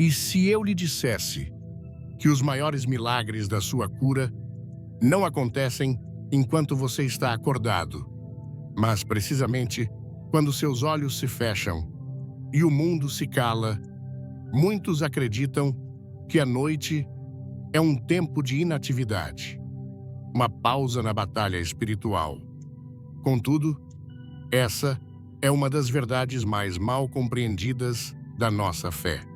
E se eu lhe dissesse que os maiores milagres da sua cura não acontecem enquanto você está acordado, mas precisamente quando seus olhos se fecham e o mundo se cala, muitos acreditam que a noite é um tempo de inatividade, uma pausa na batalha espiritual. Contudo, essa é uma das verdades mais mal compreendidas da nossa fé.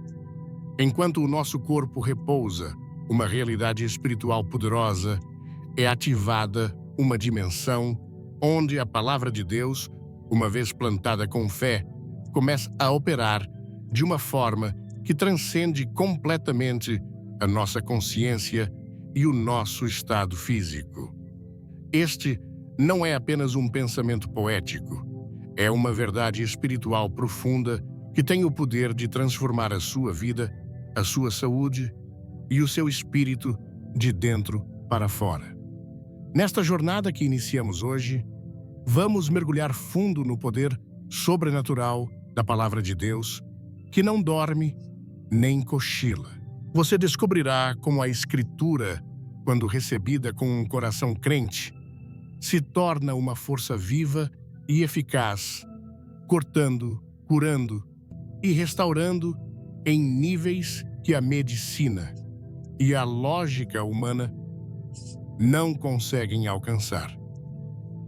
Enquanto o nosso corpo repousa, uma realidade espiritual poderosa, é ativada uma dimensão onde a palavra de Deus, uma vez plantada com fé, começa a operar de uma forma que transcende completamente a nossa consciência e o nosso estado físico. Este não é apenas um pensamento poético, é uma verdade espiritual profunda que tem o poder de transformar a sua vida, a sua saúde e o seu espírito de dentro para fora. Nesta jornada que iniciamos hoje, vamos mergulhar fundo no poder sobrenatural da Palavra de Deus, que não dorme nem cochila. Você descobrirá como a Escritura, quando recebida com um coração crente, se torna uma força viva e eficaz, cortando, curando e restaurando em níveis que a medicina e a lógica humana não conseguem alcançar.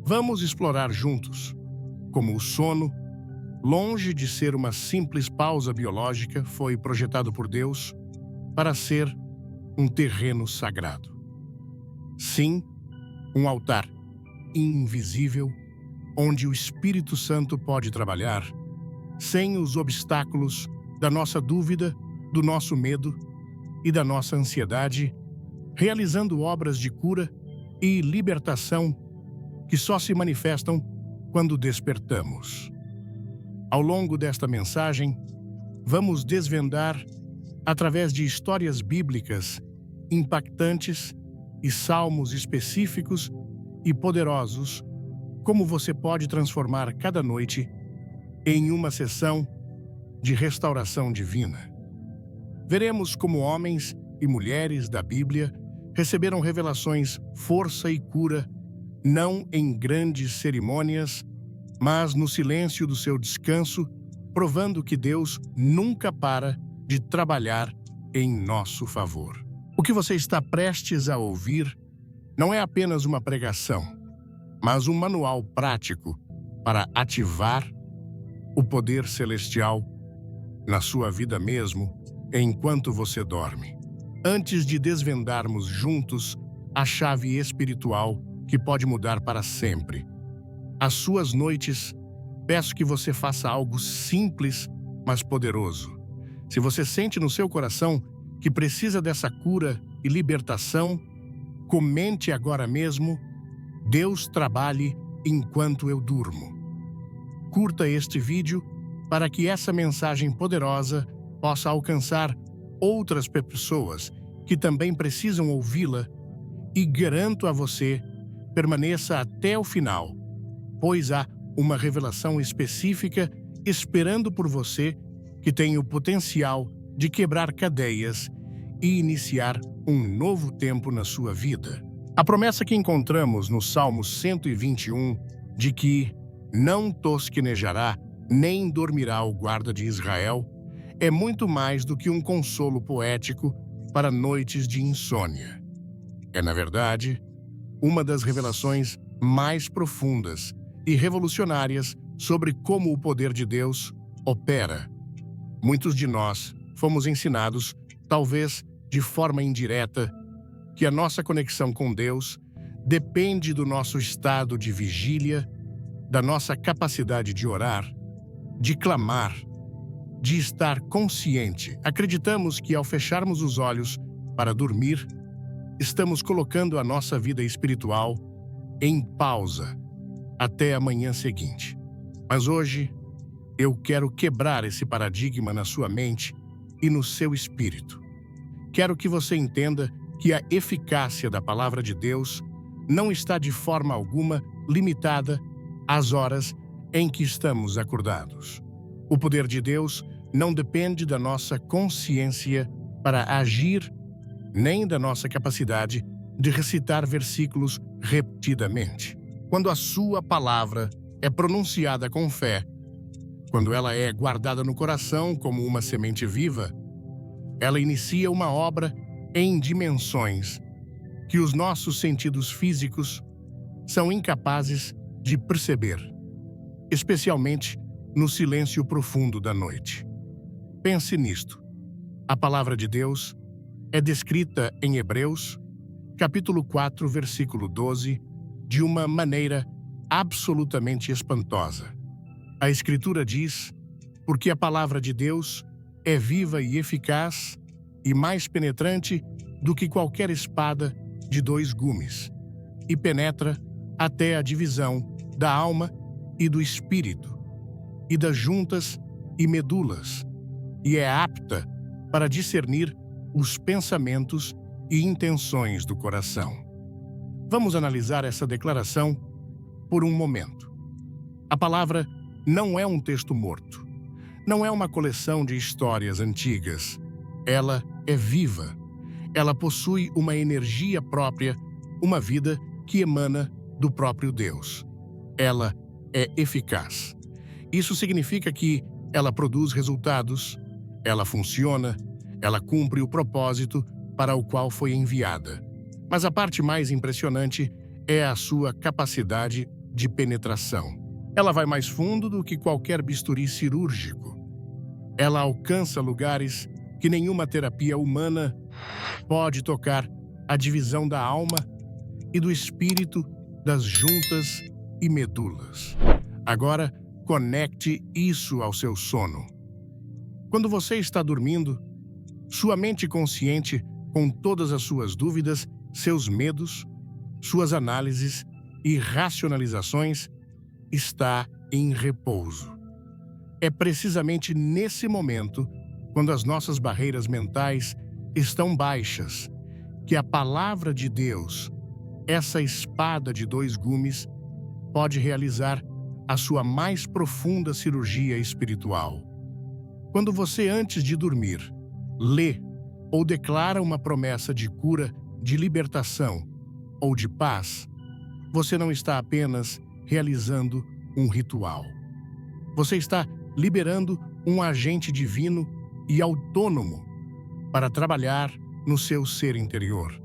Vamos explorar juntos como o sono, longe de ser uma simples pausa biológica, foi projetado por Deus para ser um terreno sagrado. Sim, um altar invisível onde o Espírito Santo pode trabalhar sem os obstáculos da nossa dúvida, do nosso medo e da nossa ansiedade, realizando obras de cura e libertação que só se manifestam quando despertamos. Ao longo desta mensagem, vamos desvendar, através de histórias bíblicas impactantes e salmos específicos e poderosos, como você pode transformar cada noite em uma sessão de restauração divina. Veremos como homens e mulheres da Bíblia receberam revelações, força e cura, não em grandes cerimônias, mas no silêncio do seu descanso, provando que Deus nunca para de trabalhar em nosso favor. O que você está prestes a ouvir não é apenas uma pregação, mas um manual prático para ativar o poder celestial na sua vida mesmo, enquanto você dorme. Antes de desvendarmos juntos a chave espiritual que pode mudar para sempre as suas noites, peço que você faça algo simples, mas poderoso. Se você sente no seu coração que precisa dessa cura e libertação, comente agora mesmo: Deus trabalhe enquanto eu durmo. Curta este vídeo para que essa mensagem poderosa possa alcançar outras pessoas que também precisam ouvi-la, e garanto a você, permaneça até o final, pois há uma revelação específica esperando por você que tem o potencial de quebrar cadeias e iniciar um novo tempo na sua vida. A promessa que encontramos no Salmo 121 de que não tosquenejará nem dormirá o guarda de Israel é muito mais do que um consolo poético para noites de insônia. É, na verdade, uma das revelações mais profundas e revolucionárias sobre como o poder de Deus opera. Muitos de nós fomos ensinados, talvez de forma indireta, que a nossa conexão com Deus depende do nosso estado de vigília, da nossa capacidade de orar, de clamar, de estar consciente. Acreditamos que ao fecharmos os olhos para dormir, estamos colocando a nossa vida espiritual em pausa até a manhã seguinte. Mas hoje, eu quero quebrar esse paradigma na sua mente e no seu espírito. Quero que você entenda que a eficácia da Palavra de Deus não está de forma alguma limitada às horas em que estamos acordados. O poder de Deus não depende da nossa consciência para agir, nem da nossa capacidade de recitar versículos repetidamente. Quando a sua palavra é pronunciada com fé, quando ela é guardada no coração como uma semente viva, ela inicia uma obra em dimensões que os nossos sentidos físicos são incapazes de perceber, especialmente no silêncio profundo da noite. Pense nisto. A palavra de Deus é descrita em Hebreus, capítulo 4, versículo 12, de uma maneira absolutamente espantosa. A Escritura diz: porque a palavra de Deus é viva e eficaz e mais penetrante do que qualquer espada de dois gumes, e penetra até a divisão da alma e do espírito, e das juntas e medulas, e é apta para discernir os pensamentos e intenções do coração. Vamos analisar essa declaração por um momento. A palavra não é um texto morto. Não é uma coleção de histórias antigas. Ela é viva. Ela possui uma energia própria, uma vida que emana do próprio Deus. Ela é eficaz. Isso significa que ela produz resultados, ela funciona, ela cumpre o propósito para o qual foi enviada. Mas a parte mais impressionante é a sua capacidade de penetração. Ela vai mais fundo do que qualquer bisturi cirúrgico. Ela alcança lugares que nenhuma terapia humana pode tocar, a divisão da alma e do espírito, das juntas e medulas. Agora, conecte isso ao seu sono. Quando você está dormindo, sua mente consciente, com todas as suas dúvidas, seus medos, suas análises e racionalizações, está em repouso. É precisamente nesse momento, quando as nossas barreiras mentais estão baixas, que a palavra de Deus, essa espada de dois gumes, pode realizar a sua mais profunda cirurgia espiritual. Quando você, antes de dormir, lê ou declara uma promessa de cura, de libertação ou de paz, você não está apenas realizando um ritual. Você está liberando um agente divino e autônomo para trabalhar no seu ser interior.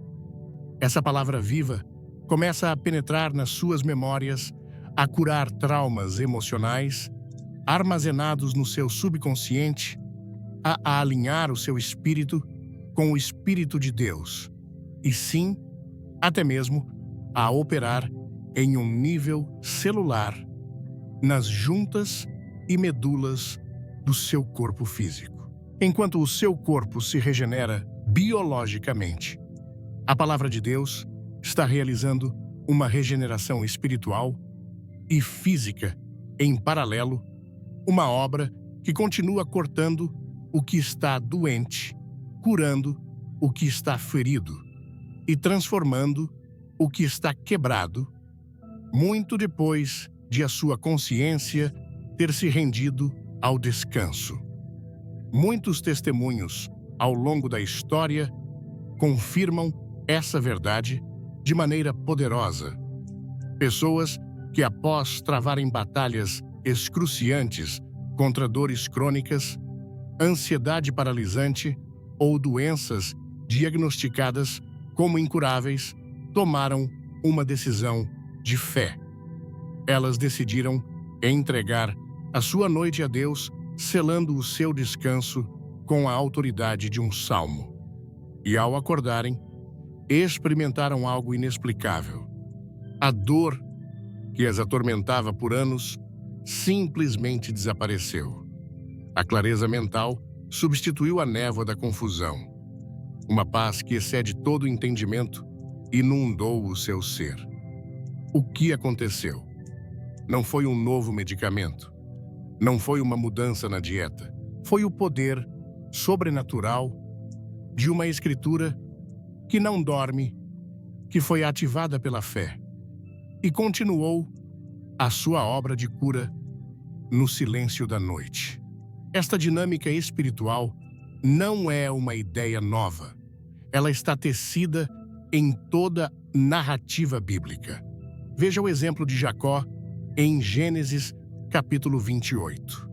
Essa palavra viva começa a penetrar nas suas memórias, a curar traumas emocionais armazenados no seu subconsciente, a alinhar o seu espírito com o Espírito de Deus, e sim, até mesmo, a operar em um nível celular nas juntas e medulas do seu corpo físico. Enquanto o seu corpo se regenera biologicamente, a palavra de Deus está realizando uma regeneração espiritual e física em paralelo, uma obra que continua cortando o que está doente, curando o que está ferido e transformando o que está quebrado, muito depois de a sua consciência ter se rendido ao descanso. Muitos testemunhos ao longo da história confirmam essa verdade de maneira poderosa. Pessoas que, após travarem batalhas excruciantes contra dores crônicas, ansiedade paralisante ou doenças diagnosticadas como incuráveis, tomaram uma decisão de fé. Elas decidiram entregar a sua noite a Deus, selando o seu descanso com a autoridade de um salmo. E ao acordarem, experimentaram algo inexplicável. A dor que as atormentava por anos simplesmente desapareceu. A clareza mental substituiu a névoa da confusão. Uma paz que excede todo o entendimento inundou o seu ser. O que aconteceu? Não foi um novo medicamento. Não foi uma mudança na dieta. Foi o poder sobrenatural de uma escritura que não dorme, que foi ativada pela fé e continuou a sua obra de cura no silêncio da noite. Esta dinâmica espiritual não é uma ideia nova. Ela está tecida em toda narrativa bíblica. Veja o exemplo de Jacó em Gênesis capítulo 28.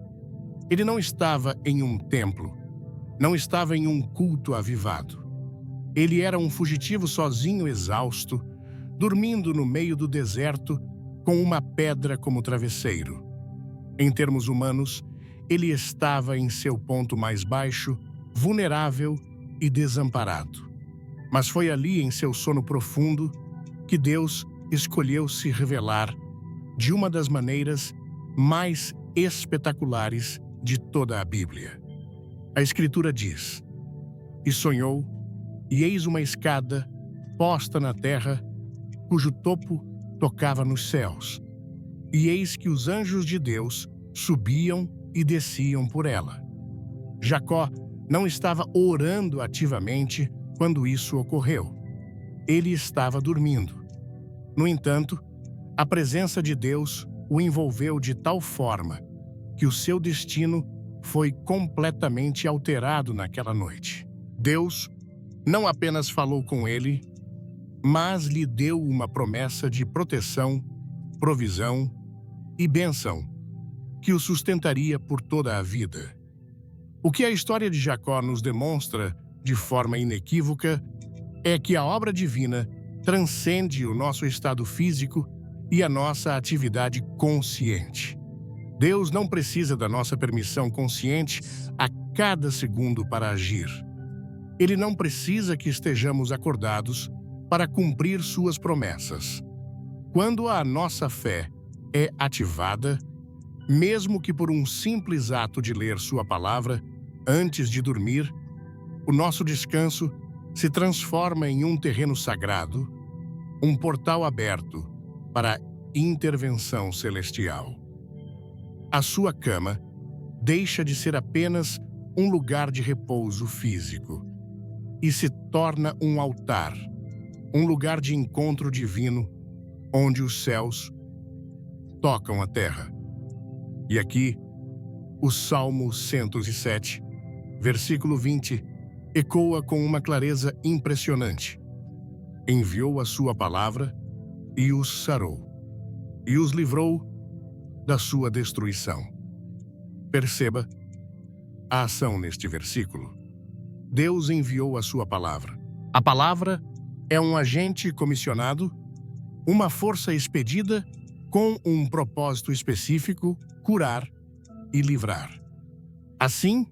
Ele não estava em um templo, não estava em um culto avivado. Ele era um fugitivo sozinho, exausto, dormindo no meio do deserto com uma pedra como travesseiro. Em termos humanos, ele estava em seu ponto mais baixo, vulnerável e desamparado. Mas foi ali, em seu sono profundo, que Deus escolheu se revelar de uma das maneiras mais espetaculares de toda a Bíblia. A Escritura diz: "E sonhou, e eis uma escada posta na terra, cujo topo tocava nos céus. E eis que os anjos de Deus subiam e desciam por ela." Jacó não estava orando ativamente quando isso ocorreu. Ele estava dormindo. No entanto, a presença de Deus o envolveu de tal forma que o seu destino foi completamente alterado naquela noite. Deus não apenas falou com ele, mas lhe deu uma promessa de proteção, provisão e bênção que o sustentaria por toda a vida. O que a história de Jacó nos demonstra de forma inequívoca é que a obra divina transcende o nosso estado físico e a nossa atividade consciente. Deus não precisa da nossa permissão consciente a cada segundo para agir. Ele não precisa que estejamos acordados para cumprir suas promessas. Quando a nossa fé é ativada, mesmo que por um simples ato de ler sua palavra antes de dormir, o nosso descanso se transforma em um terreno sagrado, um portal aberto para a intervenção celestial. A sua cama deixa de ser apenas um lugar de repouso físico e se torna um altar, um lugar de encontro divino onde os céus tocam a terra. E aqui, o Salmo 107, versículo 20, ecoa com uma clareza impressionante. Enviou a sua palavra e os sarou, e os livrou da sua destruição. Perceba a ação neste versículo. Deus enviou a sua palavra. A palavra é um agente comissionado, uma força expedida com um propósito específico: curar e livrar. Assim,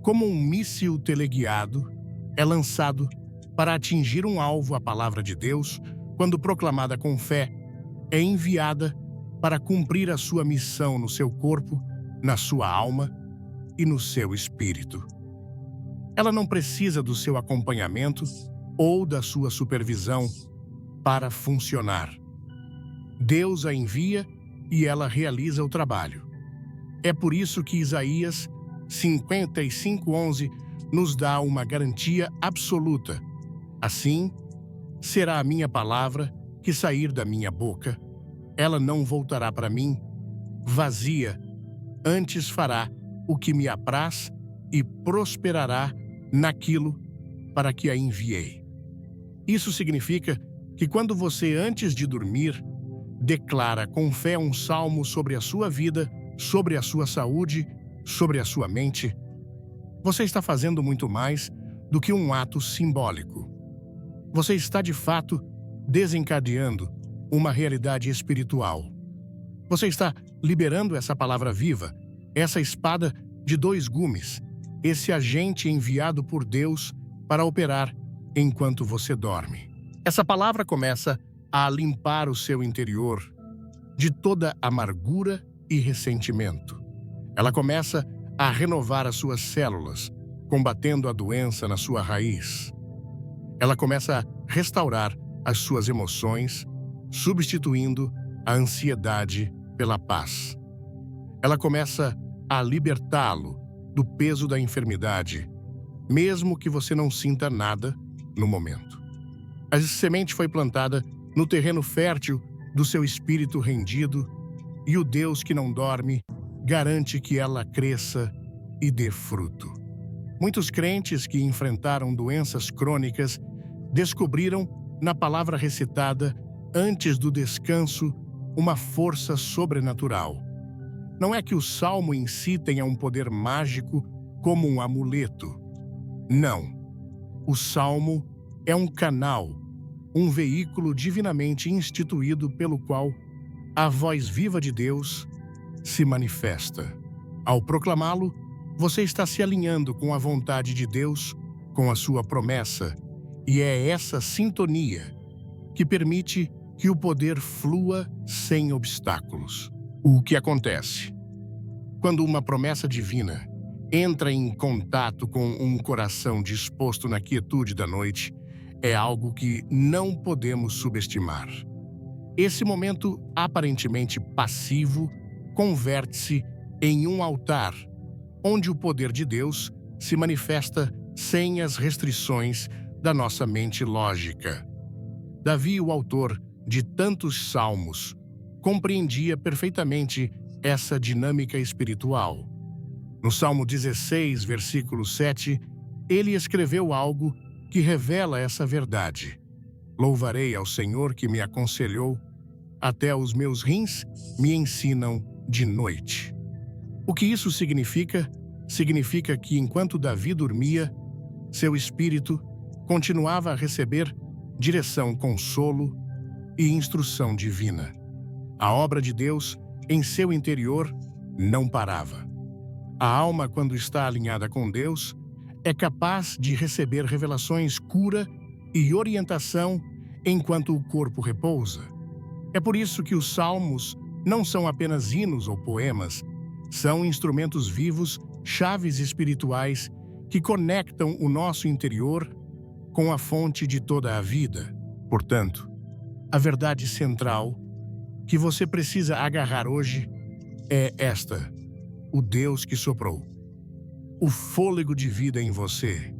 como um míssil teleguiado é lançado para atingir um alvo, a palavra de Deus, quando proclamada com fé, é enviada para cumprir a sua missão no seu corpo, na sua alma e no seu espírito. Ela não precisa do seu acompanhamento ou da sua supervisão para funcionar. Deus a envia e ela realiza o trabalho. É por isso que Isaías 55:11 nos dá uma garantia absoluta. Assim, será a minha palavra que sair da minha boca. Ela não voltará para mim vazia, antes fará o que me apraz e prosperará naquilo para que a enviei. Isso significa que quando você, antes de dormir, declara com fé um salmo sobre a sua vida, sobre a sua saúde, sobre a sua mente, você está fazendo muito mais do que um ato simbólico. Você está, de fato, desencadeando uma realidade espiritual. Você está liberando essa palavra viva, essa espada de dois gumes, esse agente enviado por Deus para operar enquanto você dorme. Essa palavra começa a limpar o seu interior de toda amargura e ressentimento. Ela começa a renovar as suas células, combatendo a doença na sua raiz. Ela começa a restaurar as suas emoções, substituindo a ansiedade pela paz. Ela começa a libertá-lo do peso da enfermidade, mesmo que você não sinta nada no momento. A semente foi plantada no terreno fértil do seu espírito rendido, e o Deus que não dorme garante que ela cresça e dê fruto. Muitos crentes que enfrentaram doenças crônicas descobriram, na palavra recitada antes do descanso, uma força sobrenatural. Não é que o salmo em si tenha um poder mágico como um amuleto. Não. O salmo é um canal, um veículo divinamente instituído pelo qual a voz viva de Deus se manifesta. Ao proclamá-lo, você está se alinhando com a vontade de Deus, com a sua promessa, e é essa sintonia que permite que o poder flua sem obstáculos. O que acontece? Quando uma promessa divina entra em contato com um coração disposto na quietude da noite, é algo que não podemos subestimar. Esse momento aparentemente passivo converte-se em um altar, onde o poder de Deus se manifesta sem as restrições da nossa mente lógica. Davi, o autor de tantos salmos, compreendia perfeitamente essa dinâmica espiritual. No Salmo 16, versículo 7, ele escreveu algo que revela essa verdade. Louvarei ao Senhor que me aconselhou, até os meus rins me ensinam de noite. O que isso significa? Significa que enquanto Davi dormia, seu espírito continuava a receber direção, consolo e instrução divina. A obra de Deus em seu interior não parava. A alma, quando está alinhada com Deus, é capaz de receber revelações, cura e orientação enquanto o corpo repousa. É por isso que os salmos não são apenas hinos ou poemas, são instrumentos vivos, chaves espirituais que conectam o nosso interior com a fonte de toda a vida. Portanto, a verdade central que você precisa agarrar hoje é esta: o Deus que soprou o fôlego de vida em você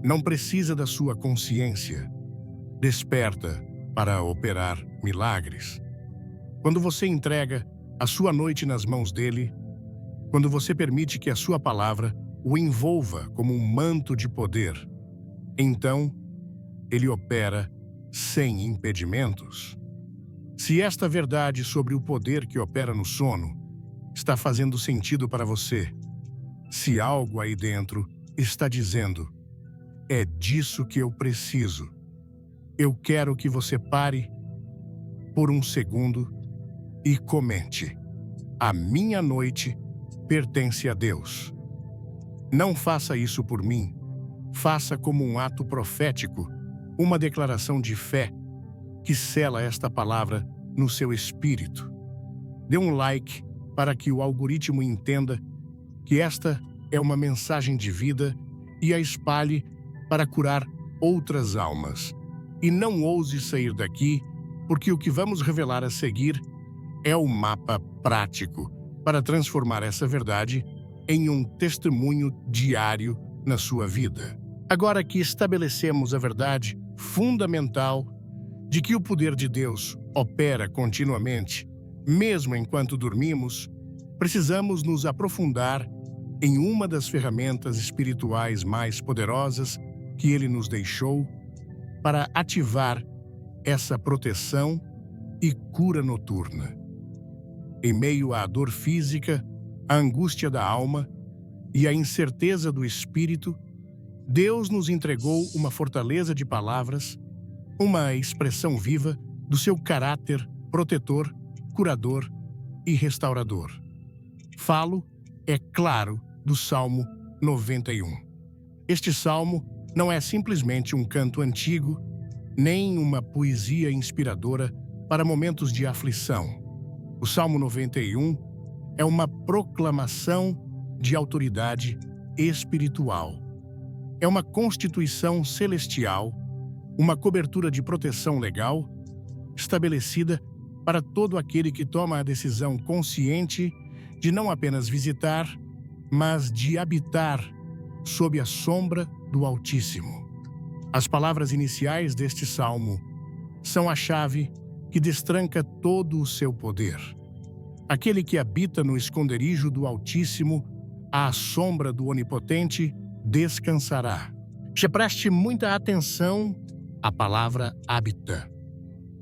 não precisa da sua consciência. Desperta para operar milagres. Quando você entrega a sua noite nas mãos dele, quando você permite que a sua palavra o envolva como um manto de poder, então ele opera sem impedimentos. Se esta verdade sobre o poder que opera no sono está fazendo sentido para você, se algo aí dentro está dizendo, é disso que eu preciso, eu quero que você pare por um segundo e comente: a minha noite pertence a Deus. Não faça isso por mim, faça como um ato profético, uma declaração de fé que sela esta palavra no seu espírito. Dê um like para que o algoritmo entenda que esta é uma mensagem de vida e a espalhe para curar outras almas. E não ouse sair daqui, porque o que vamos revelar a seguir é o mapa prático para transformar essa verdade em um testemunho diário na sua vida. Agora que estabelecemos a verdade fundamental de que o poder de Deus opera continuamente, mesmo enquanto dormimos, precisamos nos aprofundar em uma das ferramentas espirituais mais poderosas que Ele nos deixou para ativar essa proteção e cura noturna. Em meio à dor física, a angústia da alma e a incerteza do espírito, Deus nos entregou uma fortaleza de palavras, uma expressão viva do seu caráter protetor, curador e restaurador. Falo, é claro, do Salmo 91. Este salmo não é simplesmente um canto antigo, nem uma poesia inspiradora para momentos de aflição. O Salmo 91 é uma proclamação de autoridade espiritual. É uma constituição celestial, uma cobertura de proteção legal estabelecida para todo aquele que toma a decisão consciente de não apenas visitar, mas de habitar sob a sombra do Altíssimo. As palavras iniciais deste salmo são a chave que destranca todo o seu poder. Aquele que habita no esconderijo do Altíssimo à sombra do Onipotente descansará. Já preste muita atenção à palavra habita.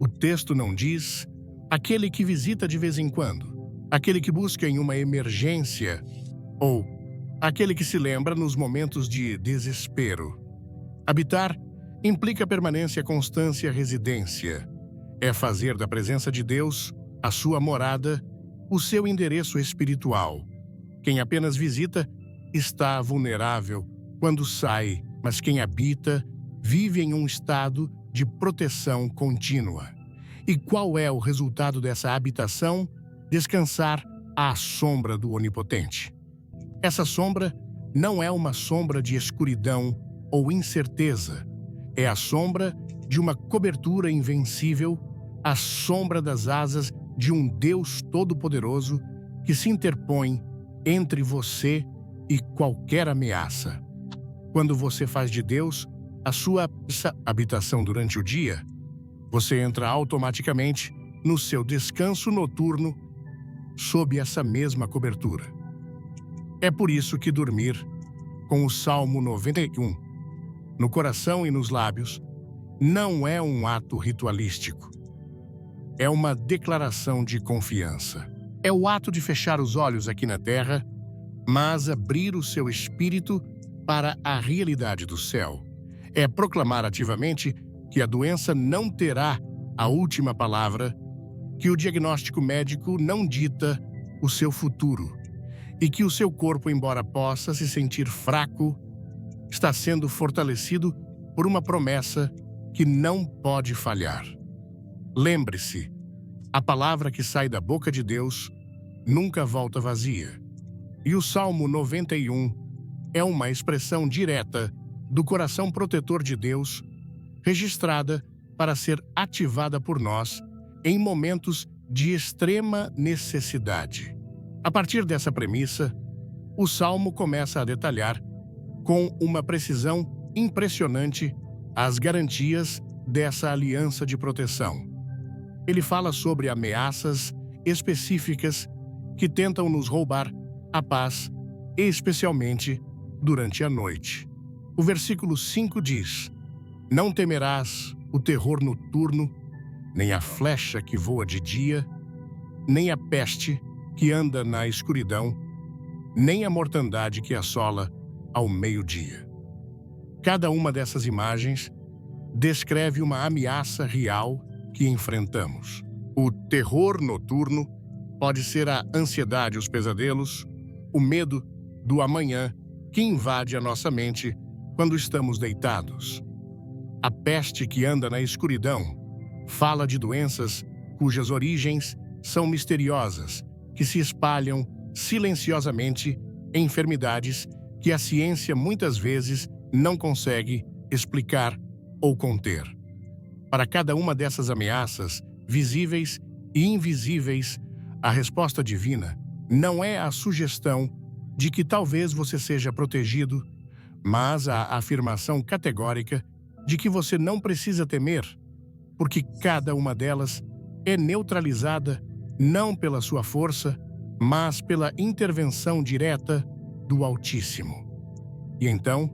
O texto não diz aquele que visita de vez em quando, aquele que busca em uma emergência ou aquele que se lembra nos momentos de desespero. Habitar implica permanência, constância, residência. É fazer da presença de Deus a sua morada, o seu endereço espiritual. Quem apenas visita está vulnerável quando sai, mas quem habita vive em um estado de proteção contínua. E qual é o resultado dessa habitação? Descansar à sombra do Onipotente. Essa sombra não é uma sombra de escuridão ou incerteza. É a sombra de uma cobertura invencível, a sombra das asas de um Deus Todo-Poderoso que se interpõe entre você e qualquer ameaça. Quando você faz de Deus a sua habitação durante o dia, você entra automaticamente no seu descanso noturno sob essa mesma cobertura. É por isso que dormir com o Salmo 91 no coração e nos lábios não é um ato ritualístico. É uma declaração de confiança. É o ato de fechar os olhos aqui na terra, mas abrir o seu espírito para a realidade do céu. É proclamar ativamente que a doença não terá a última palavra, que o diagnóstico médico não dita o seu futuro e que o seu corpo, embora possa se sentir fraco, está sendo fortalecido por uma promessa que não pode falhar. Lembre-se, a palavra que sai da boca de Deus nunca volta vazia. E o Salmo 91 é uma expressão direta do coração protetor de Deus, registrada para ser ativada por nós em momentos de extrema necessidade. A partir dessa premissa, o Salmo começa a detalhar com uma precisão impressionante as garantias dessa aliança de proteção. Ele fala sobre ameaças específicas que tentam nos roubar a paz, especialmente durante a noite. O versículo 5 diz: Não temerás o terror noturno, nem a flecha que voa de dia, nem a peste que anda na escuridão, nem a mortandade que assola ao meio-dia. Cada uma dessas imagens descreve uma ameaça real que enfrentamos. O terror noturno pode ser a ansiedade, os pesadelos, o medo do amanhã que invade a nossa mente quando estamos deitados. A peste que anda na escuridão fala de doenças cujas origens são misteriosas, que se espalham silenciosamente em enfermidades que a ciência muitas vezes não consegue explicar ou conter. Para cada uma dessas ameaças, visíveis e invisíveis, a resposta divina não é a sugestão de que talvez você seja protegido, mas a afirmação categórica de que você não precisa temer, porque cada uma delas é neutralizada não pela sua força, mas pela intervenção direta do Altíssimo. E então,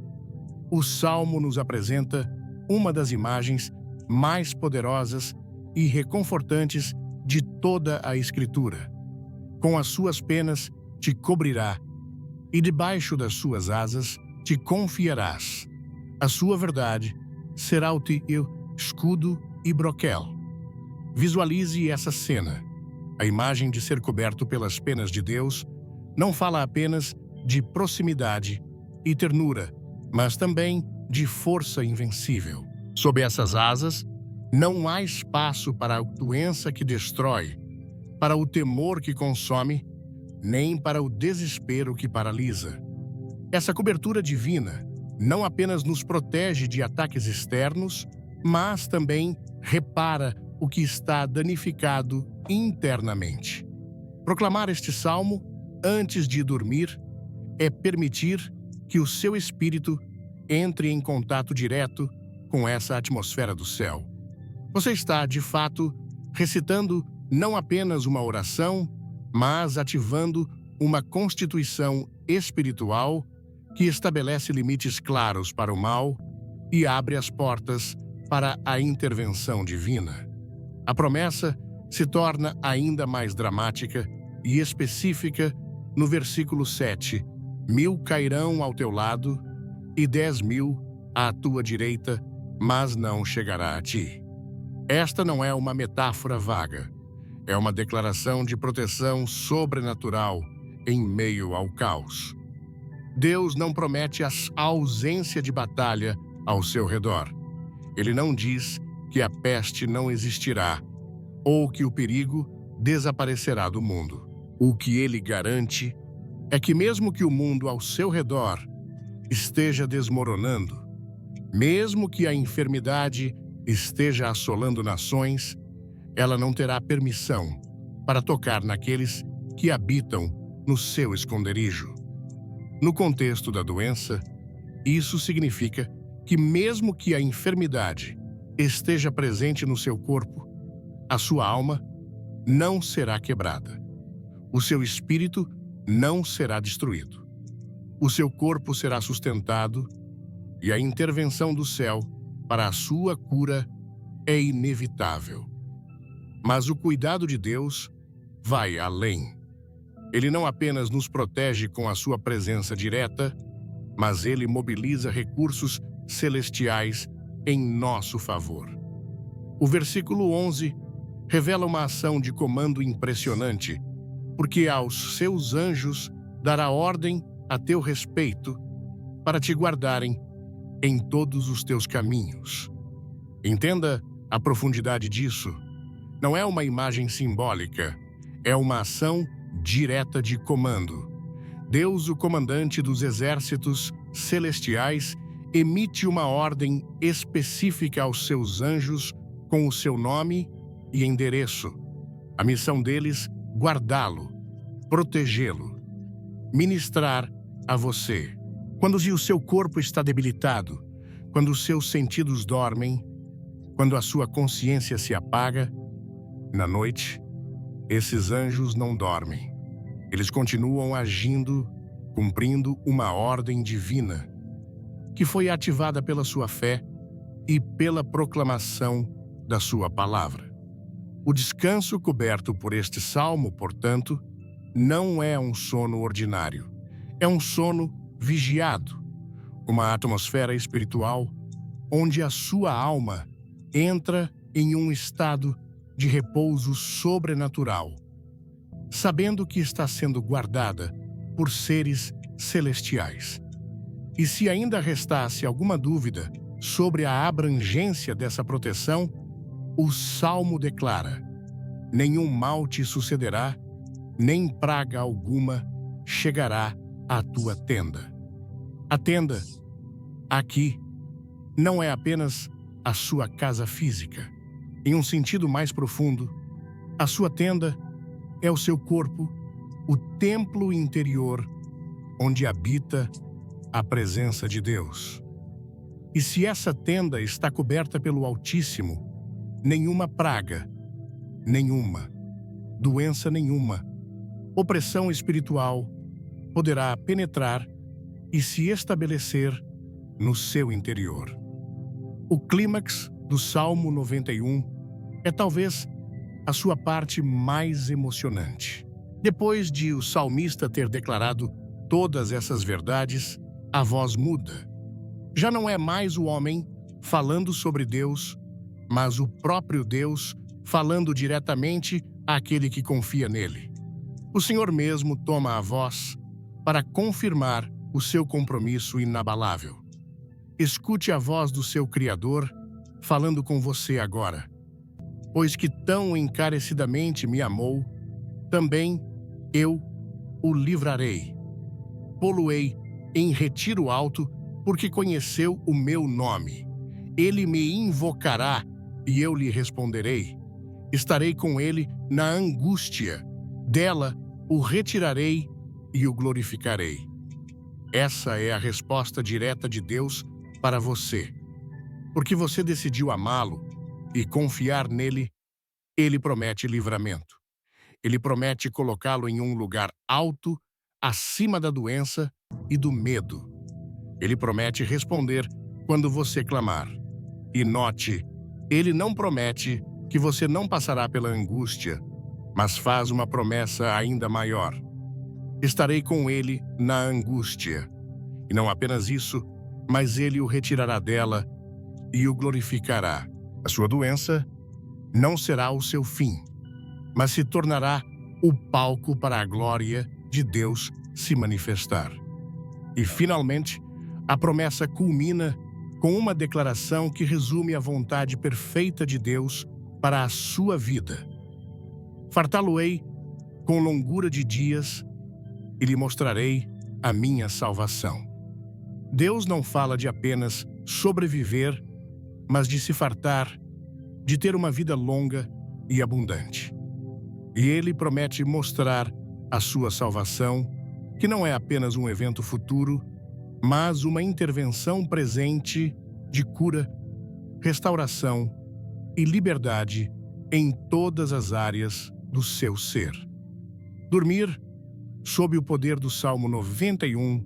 o Salmo nos apresenta uma das imagens mais poderosas e reconfortantes de toda a Escritura. Com as suas penas te cobrirá, e debaixo das suas asas te confiarás. A sua verdade será o teu escudo e broquel. Visualize essa cena. A imagem de ser coberto pelas penas de Deus não fala apenas de proximidade e ternura, mas também de força invencível. Sob essas asas, não há espaço para a doença que destrói, para o temor que consome, nem para o desespero que paralisa. Essa cobertura divina não apenas nos protege de ataques externos, mas também repara o que está danificado internamente. Proclamar este salmo antes de dormir é permitir que o seu espírito entre em contato direto com essa atmosfera do céu. Você está, de fato, recitando não apenas uma oração, mas ativando uma constituição espiritual que estabelece limites claros para o mal e abre as portas para a intervenção divina. A promessa se torna ainda mais dramática e específica no versículo 7. 1000 cairão ao teu lado e 10.000 à tua direita, mas não chegará a ti. Esta não é uma metáfora vaga. É uma declaração de proteção sobrenatural em meio ao caos. Deus não promete a ausência de batalha ao seu redor. Ele não diz que a peste não existirá ou que o perigo desaparecerá do mundo. O que ele garante é que mesmo que o mundo ao seu redor esteja desmoronando, mesmo que a enfermidade esteja assolando nações, ela não terá permissão para tocar naqueles que habitam no seu esconderijo. No contexto da doença, isso significa que mesmo que a enfermidade esteja presente no seu corpo, a sua alma não será quebrada. O seu espírito não será destruído. O seu corpo será sustentado e a intervenção do céu para a sua cura é inevitável. Mas o cuidado de Deus vai além. Ele não apenas nos protege com a sua presença direta, mas ele mobiliza recursos celestiais em nosso favor. O versículo 11 revela uma ação de comando impressionante, porque aos seus anjos dará ordem a teu respeito para te guardarem em todos os teus caminhos. Entenda a profundidade disso. Não é uma imagem simbólica, é uma ação direta de comando. Deus, o comandante dos exércitos celestiais, emite uma ordem específica aos seus anjos com o seu nome e endereço. A missão deles, guardá-lo, protegê-lo, ministrar a você. Quando o seu corpo está debilitado, quando os seus sentidos dormem, quando a sua consciência se apaga, na noite, esses anjos não dormem. Eles continuam agindo, cumprindo uma ordem divina, que foi ativada pela sua fé e pela proclamação da sua palavra. O descanso coberto por este salmo, portanto, não é um sono ordinário. É um sono vigiado, uma atmosfera espiritual onde a sua alma entra em um estado de repouso sobrenatural, sabendo que está sendo guardada por seres celestiais. E se ainda restasse alguma dúvida sobre a abrangência dessa proteção, o Salmo declara: nenhum mal te sucederá, nem praga alguma chegará à tua tenda. A tenda, aqui, não é apenas a sua casa física. Em um sentido mais profundo, a sua tenda é o seu corpo, o templo interior onde habita a presença de Deus. E se essa tenda está coberta pelo Altíssimo, nenhuma praga, nenhuma, doença nenhuma, opressão espiritual poderá penetrar e se estabelecer no seu interior. O clímax do Salmo 91 é talvez a sua parte mais emocionante. Depois de o salmista ter declarado todas essas verdades, a voz muda. Já não é mais o homem falando sobre Deus, mas o próprio Deus falando diretamente àquele que confia nele. O Senhor mesmo toma a voz para confirmar o seu compromisso inabalável. Escute a voz do seu Criador falando com você agora. Pois que tão encarecidamente me amou, também eu o livrarei. Pô-lo-ei em retiro alto, porque conheceu o meu nome. Ele me invocará e eu lhe responderei. Estarei com ele na angústia. Dela o retirarei e o glorificarei. Essa é a resposta direta de Deus para você. Porque você decidiu amá-lo e confiar nele, ele promete livramento. Ele promete colocá-lo em um lugar alto, acima da doença e do medo. Ele promete responder quando você clamar. E note, ele não promete que você não passará pela angústia, mas faz uma promessa ainda maior. Estarei com ele na angústia. E não apenas isso, mas ele o retirará dela e o glorificará. A sua doença não será o seu fim, mas se tornará o palco para a glória de Deus se manifestar. E, finalmente, a promessa culmina com uma declaração que resume a vontade perfeita de Deus para a sua vida. Fartá-lo-ei com longura de dias e lhe mostrarei a minha salvação. Deus não fala de apenas sobreviver, mas de se fartar, de ter uma vida longa e abundante. E ele promete mostrar a sua salvação, que não é apenas um evento futuro, mas uma intervenção presente de cura, restauração e liberdade em todas as áreas do seu ser. Dormir, sob o poder do Salmo 91,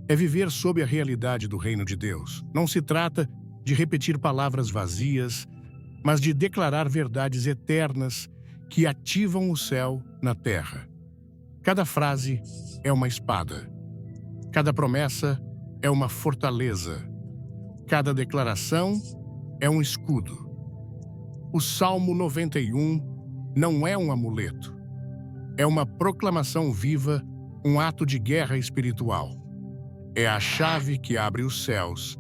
é viver sob a realidade do reino de Deus. Não se trata de repetir palavras vazias, mas de declarar verdades eternas que ativam o céu na terra. Cada frase é uma espada. Cada promessa é uma fortaleza. Cada declaração é um escudo. O Salmo 91 não é um amuleto. É uma proclamação viva, um ato de guerra espiritual. É a chave que abre os céus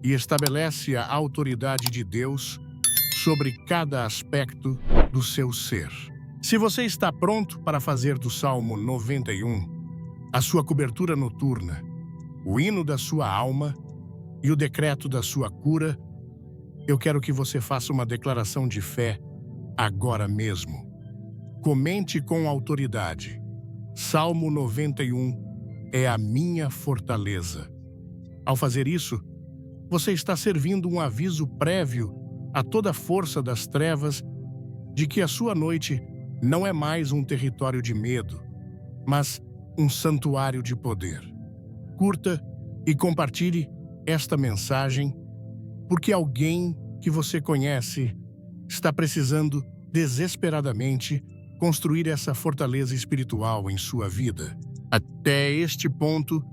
e estabelece a autoridade de Deus sobre cada aspecto do seu ser. Se você está pronto para fazer do Salmo 91 a sua cobertura noturna, o hino da sua alma e o decreto da sua cura, eu quero que você faça uma declaração de fé agora mesmo. Comente com autoridade. Salmo 91 é a minha fortaleza. Ao fazer isso, você está servindo um aviso prévio a toda a força das trevas de que a sua noite não é mais um território de medo, mas um santuário de poder. Curta e compartilhe esta mensagem, porque alguém que você conhece está precisando desesperadamente construir essa fortaleza espiritual em sua vida. Até este ponto,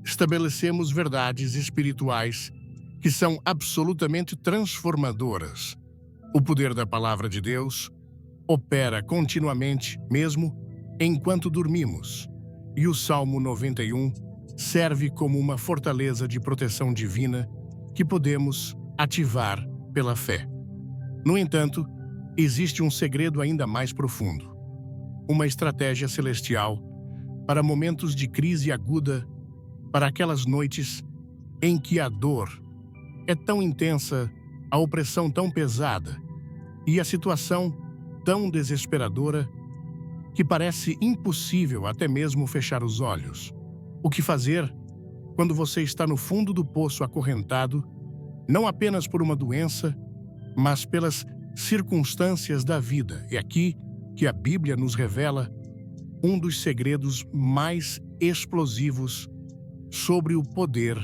estabelecemos verdades espirituais que são absolutamente transformadoras. O poder da palavra de Deus opera continuamente, mesmo enquanto dormimos, e o Salmo 91 serve como uma fortaleza de proteção divina que podemos ativar pela fé. No entanto, existe um segredo ainda mais profundo. Uma estratégia celestial para momentos de crise aguda, para aquelas noites em que a dor é tão intensa, a opressão tão pesada e a situação tão desesperadora que parece impossível até mesmo fechar os olhos. O que fazer quando você está no fundo do poço acorrentado, não apenas por uma doença, mas pelas circunstâncias da vida? É aqui que a Bíblia nos revela um dos segredos mais explosivos sobre o poder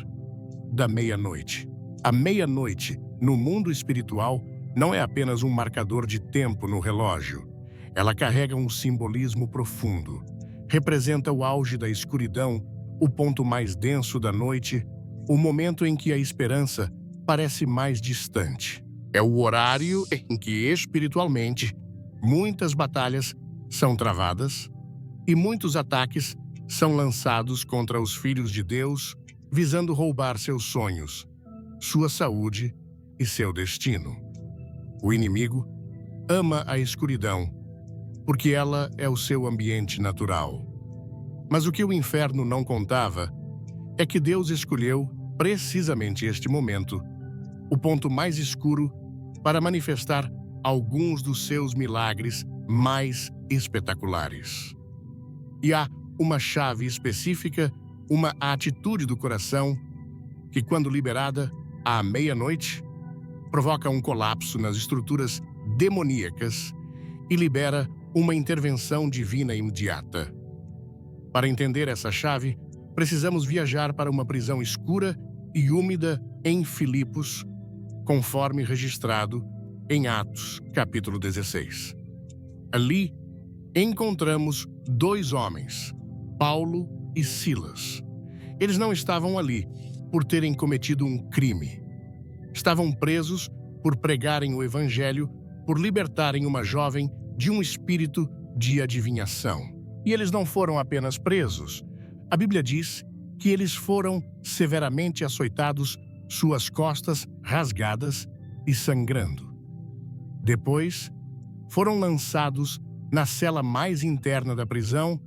da meia-noite. A meia-noite, no mundo espiritual, não é apenas um marcador de tempo no relógio. Ela carrega um simbolismo profundo. Representa o auge da escuridão, o ponto mais denso da noite, o momento em que a esperança parece mais distante. É o horário em que, espiritualmente, muitas batalhas são travadas e muitos ataques são lançados contra os filhos de Deus, visando roubar seus sonhos, sua saúde e seu destino. O inimigo ama a escuridão, porque ela é o seu ambiente natural. Mas o que o inferno não contava é que Deus escolheu precisamente este momento, o ponto mais escuro, para manifestar alguns dos seus milagres mais espetaculares. E há uma chave específica, uma atitude do coração, que, quando liberada à meia-noite, provoca um colapso nas estruturas demoníacas e libera uma intervenção divina imediata. Para entender essa chave, precisamos viajar para uma prisão escura e úmida em Filipos, conforme registrado em Atos, capítulo 16. Ali, encontramos dois homens, Paulo e Silas. Eles não estavam ali por terem cometido um crime. Estavam presos por pregarem o evangelho, por libertarem uma jovem de um espírito de adivinhação. E eles não foram apenas presos. A Bíblia diz que eles foram severamente açoitados, suas costas rasgadas e sangrando. Depois, foram lançados na cela mais interna da prisão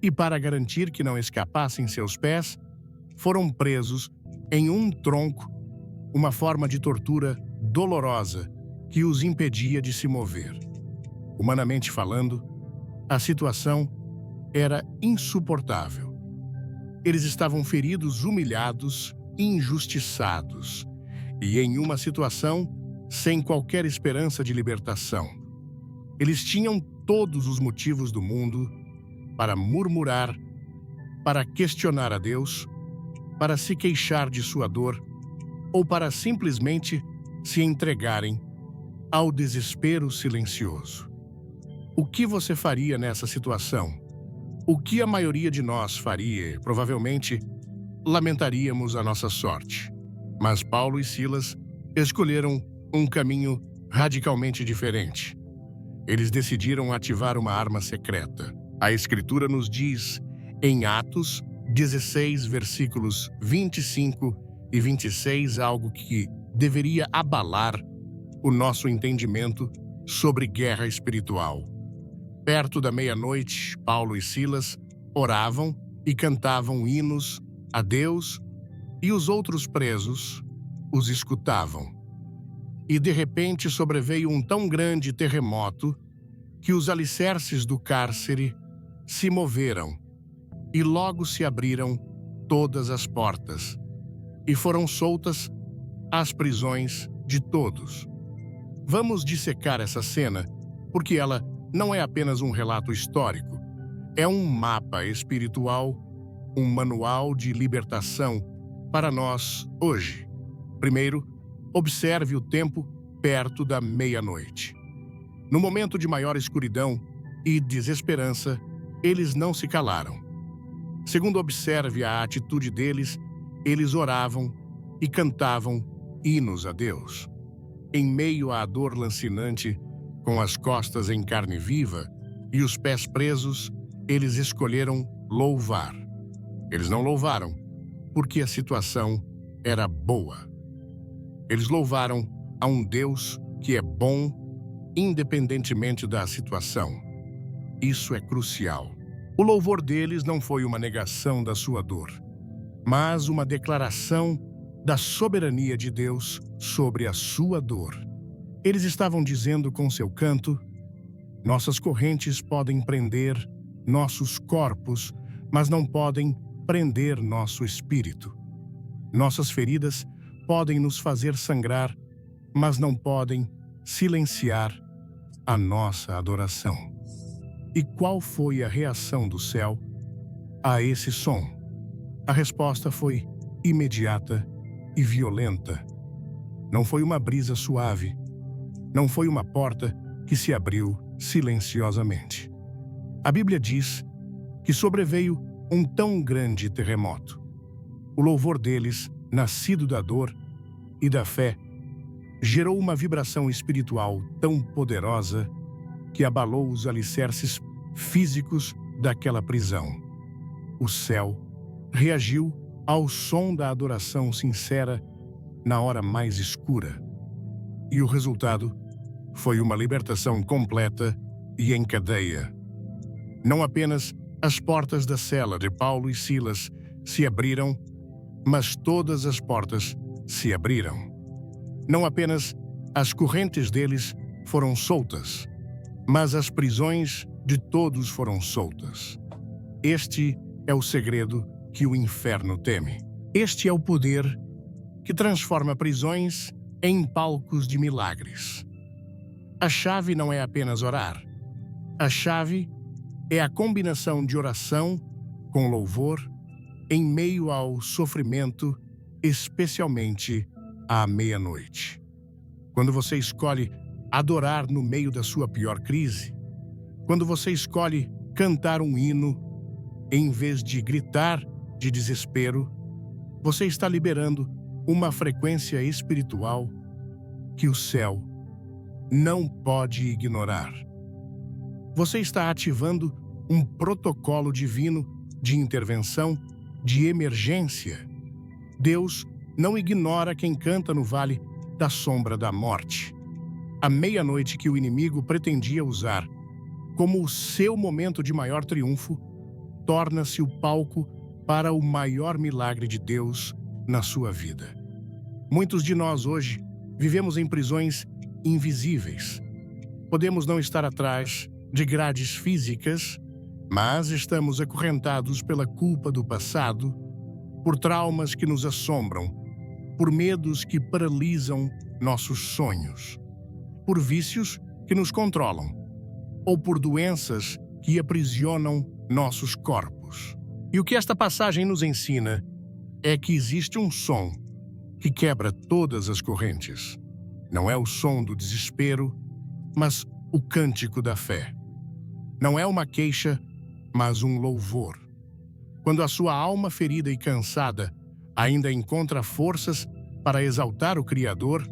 e, para garantir que não escapassem seus pés, foram presos em um tronco, uma forma de tortura dolorosa que os impedia de se mover. Humanamente falando, a situação era insuportável. Eles estavam feridos, humilhados, injustiçados e em uma situação sem qualquer esperança de libertação. Eles tinham todos os motivos do mundo para murmurar, para questionar a Deus, para se queixar de sua dor ou para simplesmente se entregarem ao desespero silencioso. O que você faria nessa situação? O que a maioria de nós faria? Provavelmente, lamentaríamos a nossa sorte. Mas Paulo e Silas escolheram um caminho radicalmente diferente. Eles decidiram ativar uma arma secreta. A Escritura nos diz, em Atos 16, versículos 25 e 26, algo que deveria abalar o nosso entendimento sobre guerra espiritual. Perto da meia-noite, Paulo e Silas oravam e cantavam hinos a Deus e os outros presos os escutavam. E de repente sobreveio um tão grande terremoto que os alicerces do cárcere se moveram e logo se abriram todas as portas e foram soltas as prisões de todos. Vamos dissecar essa cena porque ela não é apenas um relato histórico, é um mapa espiritual, um manual de libertação para nós hoje. Primeiro, observe o tempo perto da meia-noite. No momento de maior escuridão e desesperança, eles não se calaram. Segundo, observe a atitude deles, eles oravam e cantavam hinos a Deus. Em meio à dor lancinante, com as costas em carne viva e os pés presos, eles escolheram louvar. Eles não louvaram porque a situação era boa. Eles louvaram a um Deus que é bom, independentemente da situação. Isso é crucial. O louvor deles não foi uma negação da sua dor, mas uma declaração da soberania de Deus sobre a sua dor. Eles estavam dizendo com seu canto: nossas correntes podem prender nossos corpos, mas não podem prender nosso espírito. Nossas feridas podem nos fazer sangrar, mas não podem silenciar a nossa adoração. E qual foi a reação do céu a esse som? A resposta foi imediata e violenta. Não foi uma brisa suave, não foi uma porta que se abriu silenciosamente. A Bíblia diz que sobreveio um tão grande terremoto. O louvor deles, nascido da dor e da fé, gerou uma vibração espiritual tão poderosa que abalou os alicerces físicos daquela prisão. O céu reagiu ao som da adoração sincera na hora mais escura. E o resultado foi uma libertação completa e em cadeia. Não apenas as portas da cela de Paulo e Silas se abriram, mas todas as portas se abriram. Não apenas as correntes deles foram soltas, mas as prisões de todos foram soltas. Este é o segredo que o inferno teme. Este é o poder que transforma prisões em palcos de milagres. A chave não é apenas orar. A chave é a combinação de oração com louvor, em meio ao sofrimento, especialmente à meia-noite. Quando você escolhe adorar no meio da sua pior crise, quando você escolhe cantar um hino, em vez de gritar de desespero, você está liberando uma frequência espiritual que o céu não pode ignorar. Você está ativando um protocolo divino de intervenção, de emergência. Deus não ignora quem canta no vale da sombra da morte. A meia-noite que o inimigo pretendia usar como o seu momento de maior triunfo, torna-se o palco para o maior milagre de Deus na sua vida. Muitos de nós hoje vivemos em prisões invisíveis. Podemos não estar atrás de grades físicas, mas estamos acorrentados pela culpa do passado, por traumas que nos assombram, por medos que paralisam nossos sonhos, por vícios que nos controlam, ou por doenças que aprisionam nossos corpos. E o que esta passagem nos ensina é que existe um som que quebra todas as correntes. Não é o som do desespero, mas o cântico da fé. Não é uma queixa, mas um louvor. Quando a sua alma ferida e cansada ainda encontra forças para exaltar o Criador,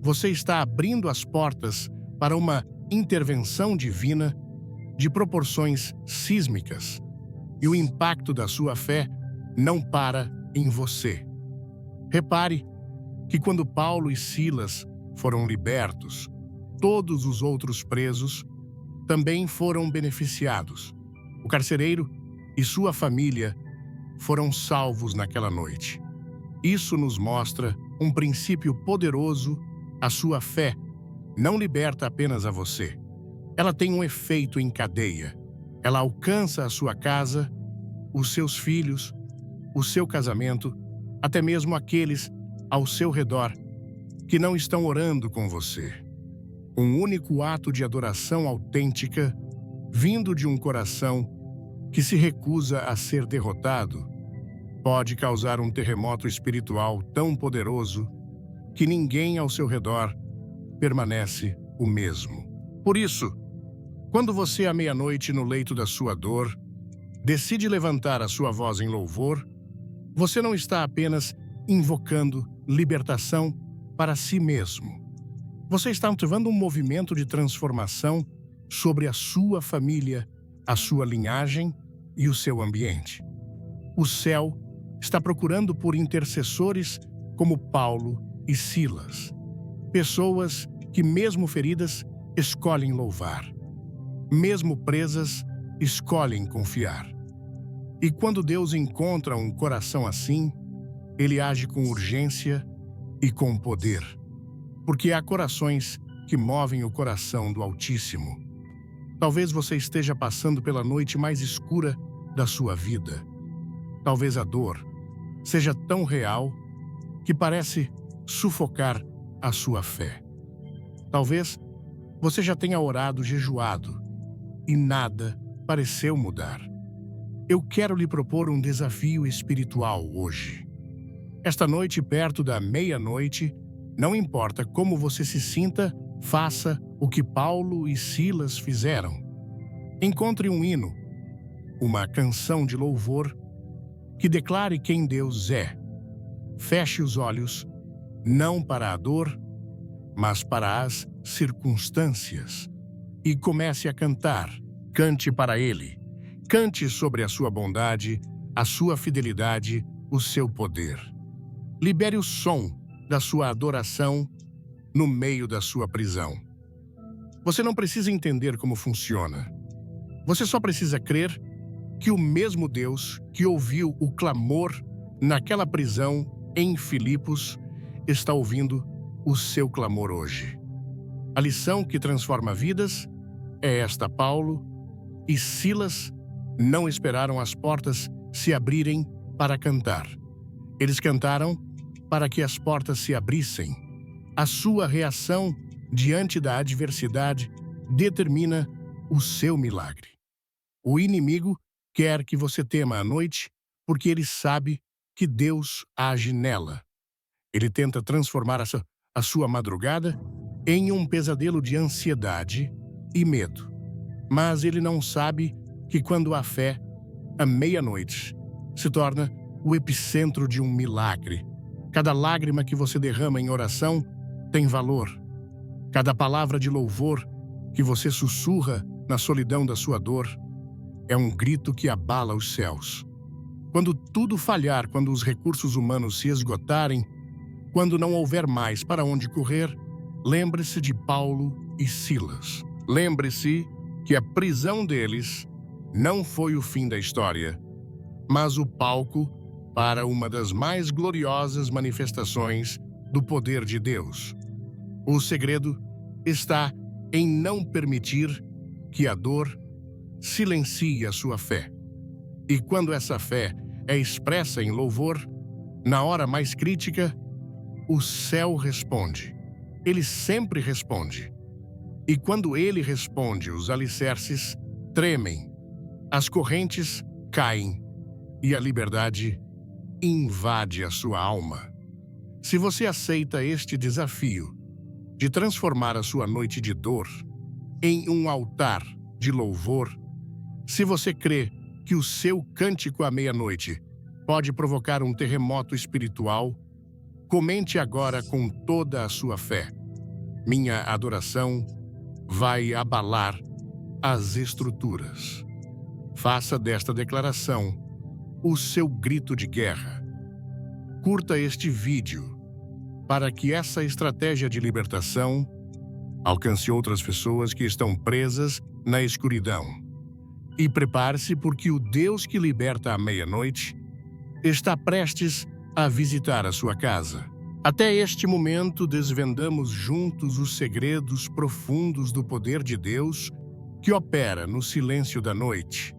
você está abrindo as portas para uma intervenção divina de proporções sísmicas, e o impacto da sua fé não para em você. Repare que quando Paulo e Silas foram libertos, todos os outros presos também foram beneficiados. O carcereiro e sua família foram salvos naquela noite. Isso nos mostra um princípio poderoso: a sua fé não liberta apenas a você. Ela tem um efeito em cadeia. Ela alcança a sua casa, os seus filhos, o seu casamento, até mesmo aqueles ao seu redor que não estão orando com você. Um único ato de adoração autêntica, vindo de um coração que se recusa a ser derrotado, pode causar um terremoto espiritual tão poderoso que ninguém ao seu redor permanece o mesmo. Por isso, quando você, à meia-noite no leito da sua dor, decide levantar a sua voz em louvor, você não está apenas invocando libertação para si mesmo. Você está ativando um movimento de transformação sobre a sua família, a sua linhagem e o seu ambiente. O céu está procurando por intercessores como Paulo e Silas, pessoas que, mesmo feridas, escolhem louvar. Mesmo presas, escolhem confiar. E quando Deus encontra um coração assim, Ele age com urgência e com poder. Porque há corações que movem o coração do Altíssimo. Talvez você esteja passando pela noite mais escura da sua vida. Talvez a dor seja tão real que parece sufocar a sua fé. Talvez você já tenha orado, jejuado, e nada pareceu mudar. Eu quero lhe propor um desafio espiritual hoje. Esta noite, perto da meia-noite, não importa como você se sinta, faça o que Paulo e Silas fizeram. Encontre um hino, uma canção de louvor que declare quem Deus é. Feche os olhos, não para a dor, mas para as circunstâncias, e comece a cantar. Cante para Ele. Cante sobre a sua bondade, a sua fidelidade, o seu poder. Libere o som da sua adoração no meio da sua prisão. Você não precisa entender como funciona. Você só precisa crer que o mesmo Deus que ouviu o clamor naquela prisão em Filipos está ouvindo o seu clamor hoje. A lição que transforma vidas é esta: Paulo e Silas não esperaram as portas se abrirem para cantar. Eles cantaram para que as portas se abrissem. A sua reação diante da adversidade determina o seu milagre. O inimigo quer que você tema a noite, porque ele sabe que Deus age nela. Ele tenta transformar a sua madrugada em um pesadelo de ansiedade e medo. Mas ele não sabe que quando há fé, a meia-noite se torna o epicentro de um milagre. Cada lágrima que você derrama em oração tem valor. Cada palavra de louvor que você sussurra na solidão da sua dor é um grito que abala os céus. Quando tudo falhar, quando os recursos humanos se esgotarem, quando não houver mais para onde correr, lembre-se de Paulo e Silas. Lembre-se que a prisão deles não foi o fim da história, mas o palco para uma das mais gloriosas manifestações do poder de Deus. O segredo está em não permitir que a dor silencie a sua fé. E quando essa fé é expressa em louvor, na hora mais crítica, o céu responde. Ele sempre responde. E quando ele responde, os alicerces tremem, as correntes caem e a liberdade invade a sua alma. Se você aceita este desafio de transformar a sua noite de dor em um altar de louvor, se você crê que o seu cântico à meia-noite pode provocar um terremoto espiritual, comente agora com toda a sua fé. Minha adoração vai abalar as estruturas. Faça desta declaração o seu grito de guerra. Curta este vídeo para que essa estratégia de libertação alcance outras pessoas que estão presas na escuridão. E prepare-se, porque o Deus que liberta à meia-noite está prestes a visitar a sua casa. Até este momento, desvendamos juntos os segredos profundos do poder de Deus que opera no silêncio da noite.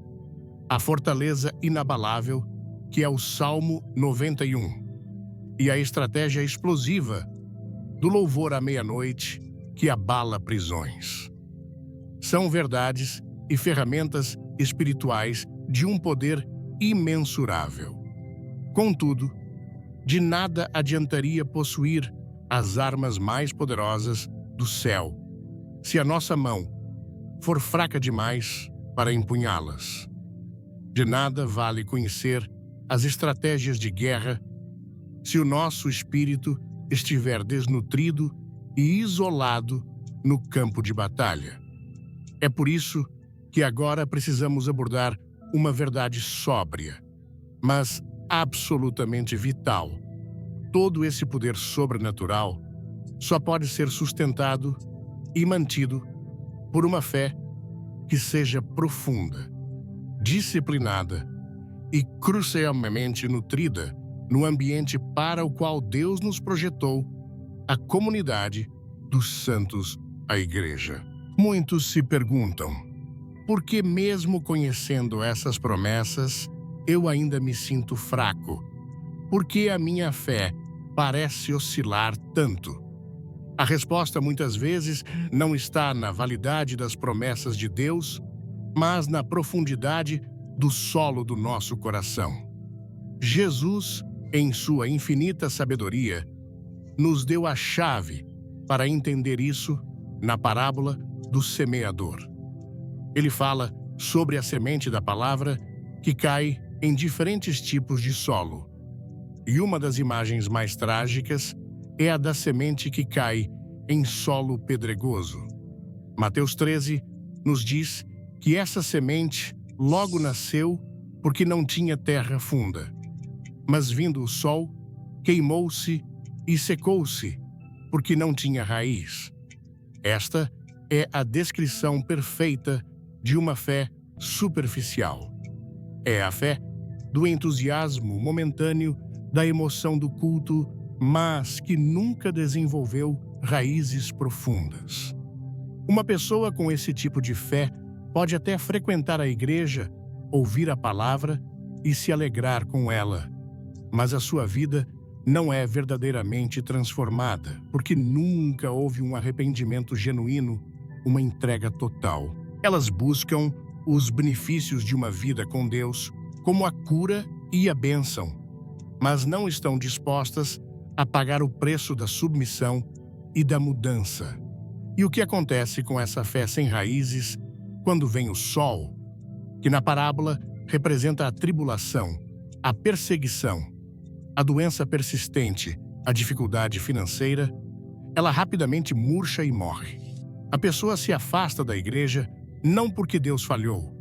A fortaleza inabalável, que é o Salmo 91, e a estratégia explosiva do louvor à meia-noite, que abala prisões. São verdades e ferramentas espirituais de um poder imensurável. Contudo, de nada adiantaria possuir as armas mais poderosas do céu se a nossa mão for fraca demais para empunhá-las. De nada vale conhecer as estratégias de guerra se o nosso espírito estiver desnutrido e isolado no campo de batalha. É por isso que agora precisamos abordar uma verdade sóbria, mas absolutamente vital. Todo esse poder sobrenatural só pode ser sustentado e mantido por uma fé que seja profunda, disciplinada e crucialmente nutrida no ambiente para o qual Deus nos projetou, a comunidade dos santos, a igreja. Muitos se perguntam, por que mesmo conhecendo essas promessas, eu ainda me sinto fraco? Por que a minha fé parece oscilar tanto? A resposta muitas vezes não está na validade das promessas de Deus, mas na profundidade do solo do nosso coração. Jesus, em sua infinita sabedoria, nos deu a chave para entender isso na parábola do semeador. Ele fala sobre a semente da palavra que cai em diferentes tipos de solo. E uma das imagens mais trágicas é a da semente que cai em solo pedregoso. Mateus 13 nos diz que essa semente logo nasceu porque não tinha terra funda. Mas vindo o sol, queimou-se e secou-se, porque não tinha raiz. Esta é a descrição perfeita de uma fé superficial. É a fé do entusiasmo momentâneo, da emoção do culto, mas que nunca desenvolveu raízes profundas. Uma pessoa com esse tipo de fé pode até frequentar a igreja, ouvir a palavra e se alegrar com ela, mas a sua vida não é verdadeiramente transformada, porque nunca houve um arrependimento genuíno, uma entrega total. Elas buscam os benefícios de uma vida com Deus, como a cura e a bênção, mas não estão dispostas a pagar o preço da submissão e da mudança. E o que acontece com essa fé sem raízes quando vem o sol, que na parábola representa a tribulação, a perseguição, a doença persistente, a dificuldade financeira? Ela rapidamente murcha e morre. A pessoa se afasta da igreja não porque Deus falhou,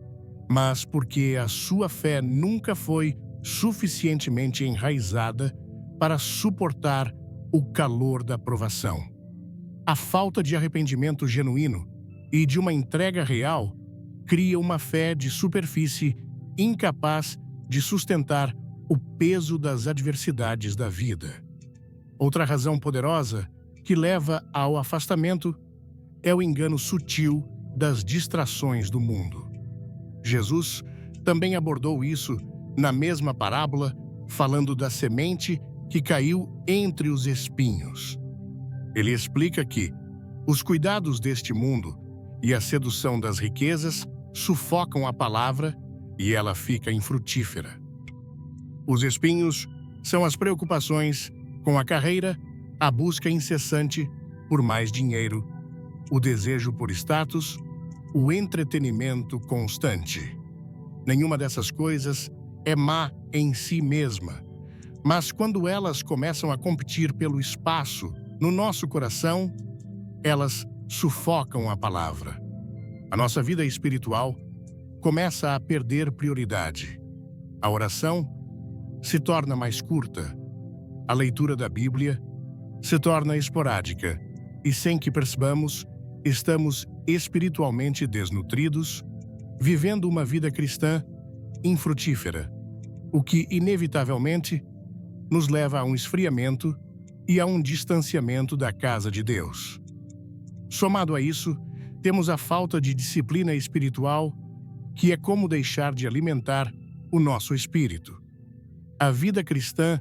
mas porque a sua fé nunca foi suficientemente enraizada para suportar o calor da provação. A falta de arrependimento genuíno e de uma entrega real cria uma fé de superfície incapaz de sustentar o peso das adversidades da vida. Outra razão poderosa que leva ao afastamento é o engano sutil das distrações do mundo. Jesus também abordou isso na mesma parábola, falando da semente que caiu entre os espinhos. Ele explica que os cuidados deste mundo e a sedução das riquezas sufocam a palavra e ela fica infrutífera. Os espinhos são as preocupações com a carreira, a busca incessante por mais dinheiro, o desejo por status, o entretenimento constante. Nenhuma dessas coisas é má em si mesma, mas quando elas começam a competir pelo espaço no nosso coração, elas sufocam a palavra. A nossa vida espiritual começa a perder prioridade. A oração se torna mais curta. A leitura da Bíblia se torna esporádica e, sem que percebamos, estamos espiritualmente desnutridos, vivendo uma vida cristã infrutífera, o que, inevitavelmente, nos leva a um esfriamento e a um distanciamento da casa de Deus. Somado a isso, temos a falta de disciplina espiritual, que é como deixar de alimentar o nosso espírito. A vida cristã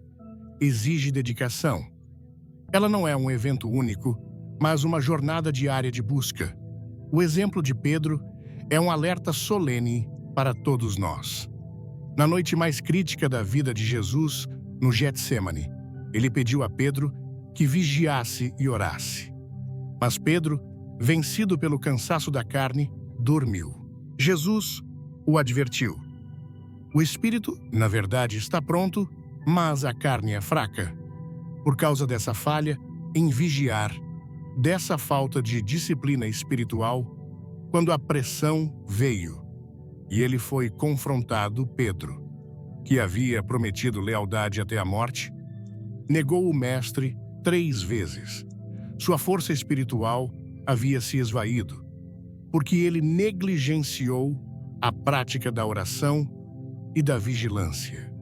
exige dedicação. Ela não é um evento único, mas uma jornada diária de busca. O exemplo de Pedro é um alerta solene para todos nós. Na noite mais crítica da vida de Jesus, no Getsêmani, ele pediu a Pedro que vigiasse e orasse. Mas Pedro, vencido pelo cansaço da carne, dormiu. Jesus o advertiu. O espírito, na verdade, está pronto, mas a carne é fraca. Por causa dessa falha em vigiar, dessa falta de disciplina espiritual, quando a pressão veio e ele foi confrontado, Pedro, que havia prometido lealdade até a morte, negou o mestre 3 vezes. Sua força espiritual havia se esvaído, porque ele negligenciou a prática da oração e da vigilância.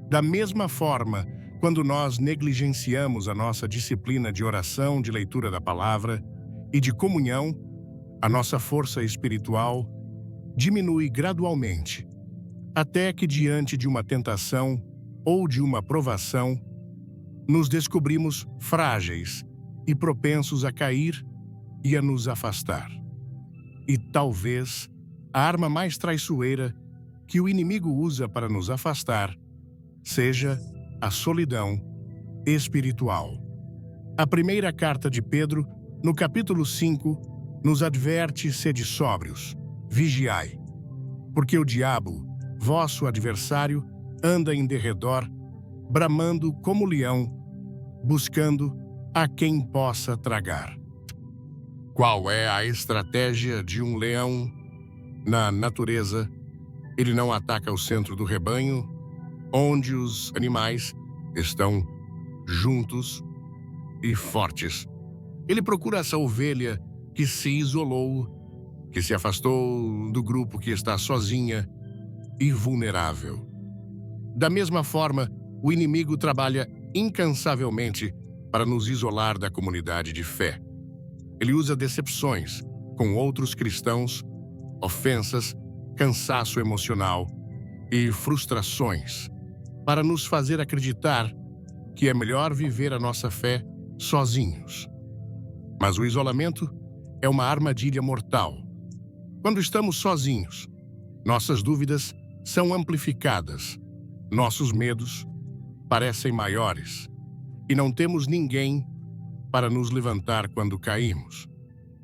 Da mesma forma, quando nós negligenciamos a nossa disciplina de oração, de leitura da palavra e de comunhão, a nossa força espiritual diminui gradualmente, até que diante de uma tentação ou de uma provação, nos descobrimos frágeis e propensos a cair e a nos afastar. E talvez a arma mais traiçoeira que o inimigo usa para nos afastar seja a solidão espiritual. A primeira carta de Pedro, no capítulo 5, nos adverte: sede sóbrios, vigiai, porque o diabo, vosso adversário, anda em derredor, bramando como leão, buscando a quem possa tragar. Qual é a estratégia de um leão? Na natureza, ele não ataca o centro do rebanho, onde os animais estão juntos e fortes. Ele procura essa ovelha que se isolou, que se afastou do grupo, que está sozinha e vulnerável. Da mesma forma, o inimigo trabalha incansavelmente para nos isolar da comunidade de fé. Ele usa decepções com outros cristãos, ofensas, cansaço emocional e frustrações para nos fazer acreditar que é melhor viver a nossa fé sozinhos. Mas o isolamento é uma armadilha mortal. Quando estamos sozinhos, Nossas dúvidas são amplificadas, nossos medos parecem maiores e não temos ninguém para nos levantar quando caímos.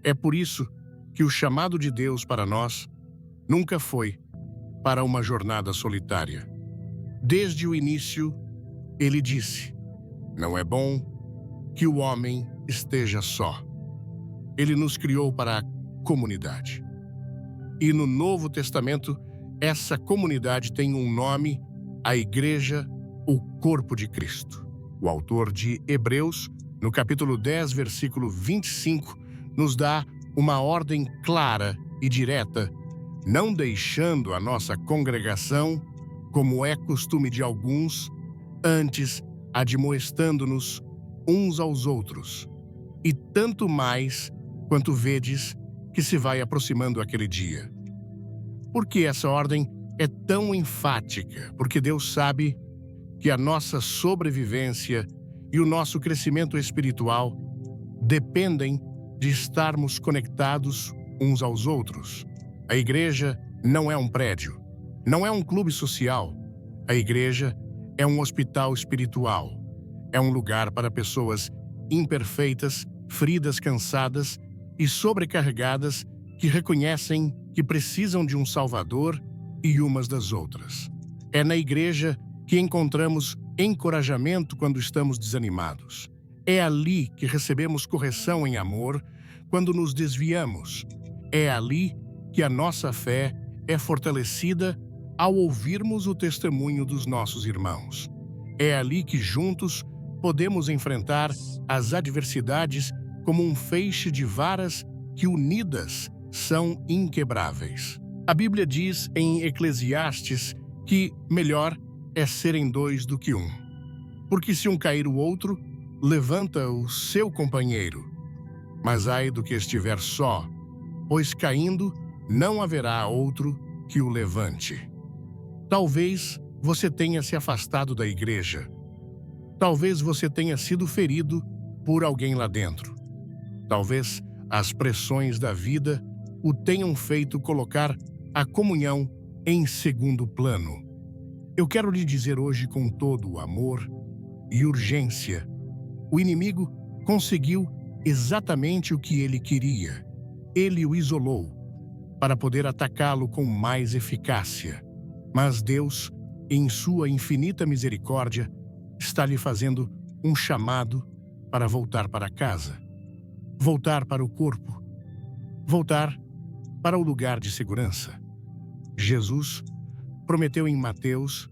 É por isso que o chamado de Deus para nós nunca foi para uma jornada solitária. Desde o início, ele disse: não é bom que o homem esteja só. Ele nos criou para a comunidade. E no Novo Testamento, essa comunidade tem um nome: a Igreja, o corpo de Cristo. O autor de Hebreus, no capítulo 10, versículo 25, nos dá uma ordem clara e direta, não deixando a nossa congregação, como é costume de alguns, antes admoestando-nos uns aos outros, e tanto mais quanto vedes que se vai aproximando aquele dia. Por que essa ordem é tão enfática? Porque Deus sabe que a nossa sobrevivência e o nosso crescimento espiritual dependem de estarmos conectados uns aos outros. A igreja não é um prédio, não é um clube social. A igreja é um hospital espiritual. É um lugar para pessoas imperfeitas, feridas, cansadas e sobrecarregadas que reconhecem que precisam de um Salvador e umas das outras. É na igreja que encontramos encorajamento quando estamos desanimados. É ali que recebemos correção em amor quando nos desviamos. É ali que a nossa fé é fortalecida ao ouvirmos o testemunho dos nossos irmãos. É ali que juntos podemos enfrentar as adversidades como um feixe de varas que unidas são inquebráveis. A Bíblia diz em Eclesiastes que melhor é serem dois do que um. Porque se um cair, o outro levanta o seu companheiro. Mas ai do que estiver só, pois caindo não haverá outro que o levante. Talvez você tenha se afastado da igreja. Talvez você tenha sido ferido por alguém lá dentro. Talvez as pressões da vida o tenham feito colocar a comunhão em segundo plano. Eu quero lhe dizer hoje com todo o amor e urgência: o inimigo conseguiu exatamente o que ele queria. Ele o isolou para poder atacá-lo com mais eficácia. Mas Deus, em sua infinita misericórdia, está lhe fazendo um chamado para voltar para casa, voltar para o corpo, voltar para o lugar de segurança. Jesus prometeu em Mateus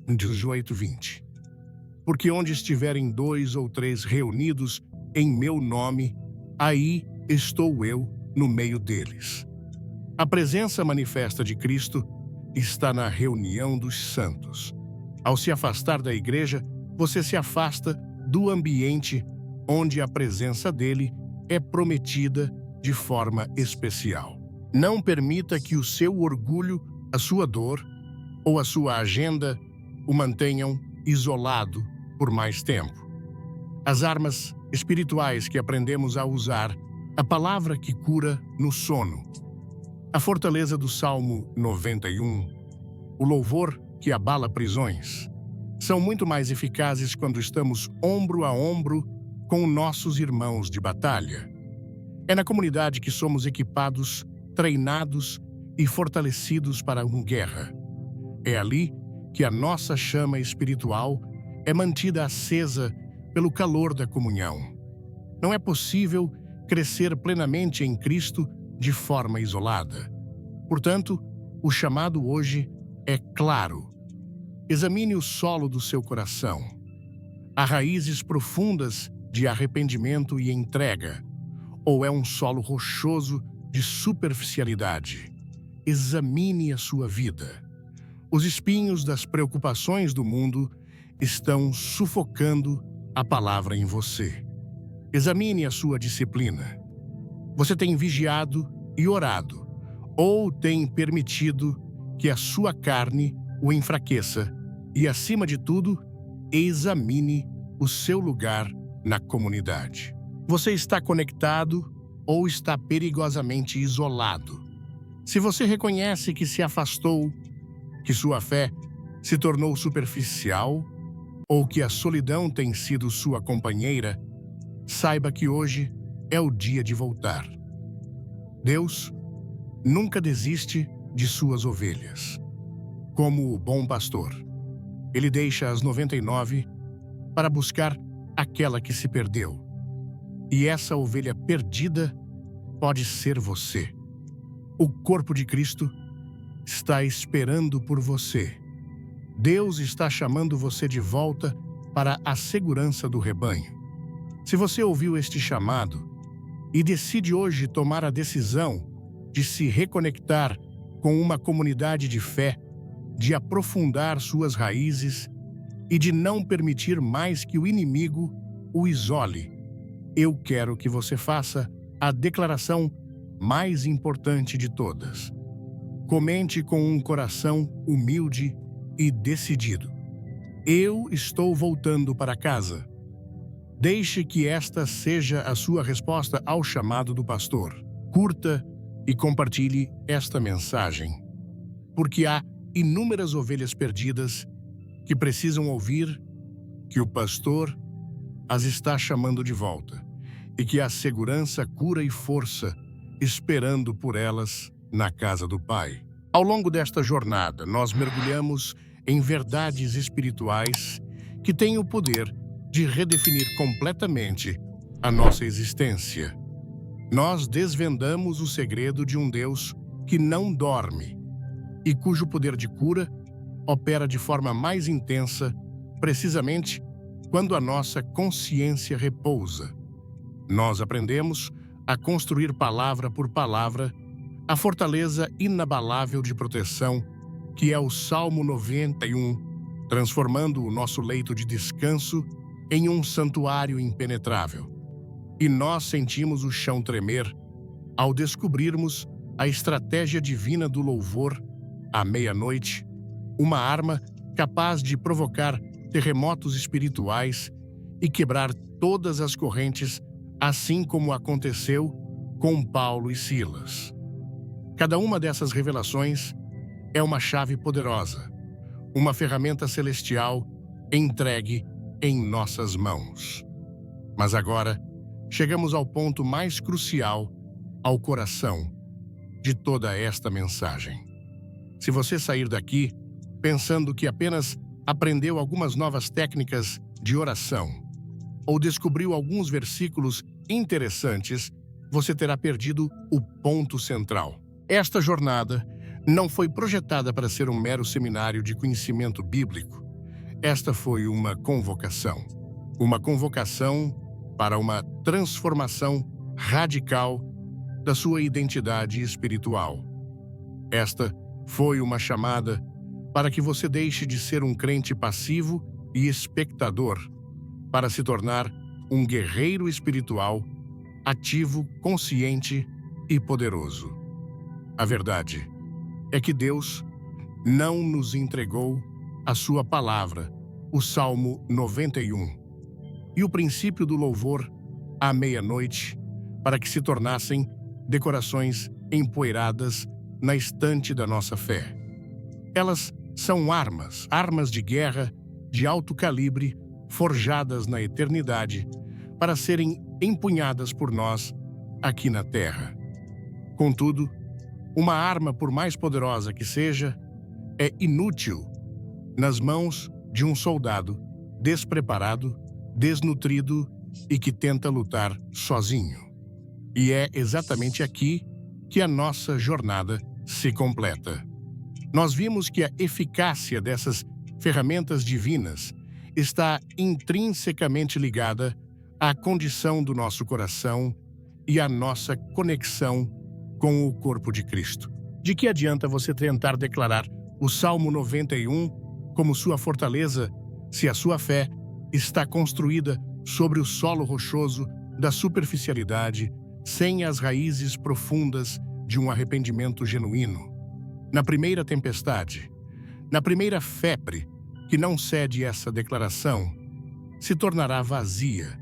18:20: porque onde estiverem 2 ou 3 reunidos em meu nome, aí estou eu no meio deles. A presença manifesta de Cristo está na reunião dos santos. Ao se afastar da igreja, você se afasta do ambiente onde a presença dele é prometida de forma especial. Não permita que o seu orgulho, a sua dor ou a sua agenda o mantenham isolado por mais tempo. As armas espirituais que aprendemos a usar, a palavra que cura no sono, a fortaleza do Salmo 91, o louvor que abala prisões, são muito mais eficazes quando estamos ombro a ombro com nossos irmãos de batalha. É na comunidade que somos equipados, treinados e fortalecidos para uma guerra. É ali que a nossa chama espiritual é mantida acesa pelo calor da comunhão. Não é possível crescer plenamente em Cristo de forma isolada. Portanto, o chamado hoje é claro. Examine o solo do seu coração. Há raízes profundas de arrependimento e entrega, ou é um solo rochoso de superficialidade? Examine a sua vida. Os espinhos das preocupações do mundo estão sufocando a palavra em você. Examine a sua disciplina. Você tem vigiado e orado, ou tem permitido que a sua carne o enfraqueça? E, acima de tudo, examine o seu lugar na comunidade. Você está conectado ou está perigosamente isolado? Se você reconhece que se afastou, que sua fé se tornou superficial ou que a solidão tem sido sua companheira, saiba que hoje é o dia de voltar. Deus nunca desiste de suas ovelhas. Como o bom pastor, ele deixa as 99 para buscar aquela que se perdeu. E essa ovelha perdida pode ser você. O corpo de Cristo está esperando por você. Deus está chamando você de volta para a segurança do rebanho. Se você ouviu este chamado e decide hoje tomar a decisão de se reconectar com uma comunidade de fé, de aprofundar suas raízes e de não permitir mais que o inimigo o isole, eu quero que você faça a declaração mais importante de todas. Comente com um coração humilde e decidido. Eu estou voltando para casa. Deixe que esta seja a sua resposta ao chamado do pastor. Curta e compartilhe esta mensagem, porque há inúmeras ovelhas perdidas que precisam ouvir que o pastor as está chamando de volta e que há segurança, cura e força esperando por elas na casa do Pai. Ao longo desta jornada, nós mergulhamos em verdades espirituais que têm o poder de redefinir completamente a nossa existência. Nós desvendamos o segredo de um Deus que não dorme e cujo poder de cura opera de forma mais intensa, precisamente quando a nossa consciência repousa. Nós aprendemos a construir palavra por palavra a fortaleza inabalável de proteção que é o Salmo 91, transformando o nosso leito de descanso em um santuário impenetrável. E nós sentimos o chão tremer ao descobrirmos a estratégia divina do louvor à meia-noite, uma arma capaz de provocar terremotos espirituais e quebrar todas as correntes, assim como aconteceu com Paulo e Silas. Cada uma dessas revelações é uma chave poderosa, uma ferramenta celestial entregue em nossas mãos. Mas agora, chegamos ao ponto mais crucial, ao coração de toda esta mensagem. Se você sair daqui pensando que apenas aprendeu algumas novas técnicas de oração ou descobriu alguns versículos interessantes, você terá perdido o ponto central. Esta jornada não foi projetada para ser um mero seminário de conhecimento bíblico. Esta foi uma convocação para uma transformação radical da sua identidade espiritual. Esta foi uma chamada para que você deixe de ser um crente passivo e espectador, para se tornar um guerreiro espiritual, ativo, consciente e poderoso. A verdade é que Deus não nos entregou a sua palavra, o Salmo 91, e o princípio do louvor à meia-noite, para que se tornassem decorações empoeiradas na estante da nossa fé. Elas são armas de guerra de alto calibre, forjadas na eternidade, para serem empunhadas por nós aqui na terra. Contudo, uma arma, por mais poderosa que seja, é inútil nas mãos de um soldado despreparado, desnutrido e que tenta lutar sozinho. E é exatamente aqui que a nossa jornada se completa. Nós vimos que a eficácia dessas ferramentas divinas está intrinsecamente ligada à condição do nosso coração e à nossa conexão com o corpo de Cristo. De que adianta você tentar declarar o Salmo 91 como sua fortaleza se a sua fé está construída sobre o solo rochoso da superficialidade, sem as raízes profundas de um arrependimento genuíno? Na primeira tempestade, na primeira febre que não cede essa declaração, se tornará vazia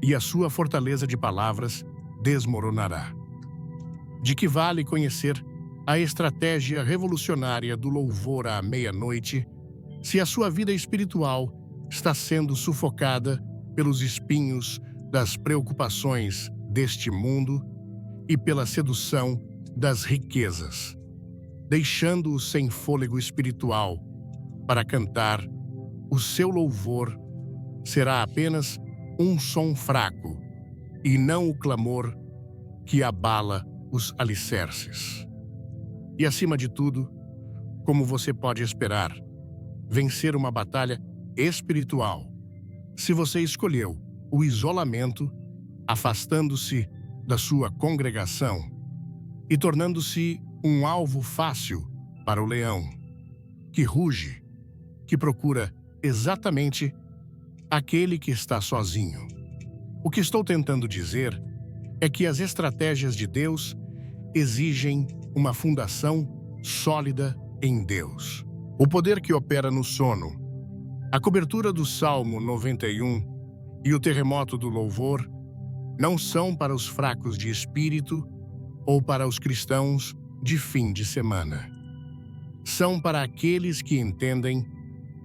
e a sua fortaleza de palavras desmoronará. De que vale conhecer a estratégia revolucionária do louvor à meia-noite se a sua vida espiritual está sendo sufocada pelos espinhos das preocupações deste mundo e pela sedução das riquezas, deixando-o sem fôlego espiritual para cantar. O seu louvor será apenas um som fraco e não o clamor que abala os alicerces. E, acima de tudo, como você pode esperar, vencer uma batalha espiritual se você escolheu o isolamento, afastando-se da sua congregação e tornando-se um alvo fácil para o leão, que ruge, que procura exatamente aquele que está sozinho. O que estou tentando dizer é que as estratégias de Deus exigem uma fundação sólida em Deus. O poder que opera no sono, a cobertura do Salmo 91 e o terremoto do louvor não são para os fracos de espírito ou para os cristãos de fim de semana. São para aqueles que entendem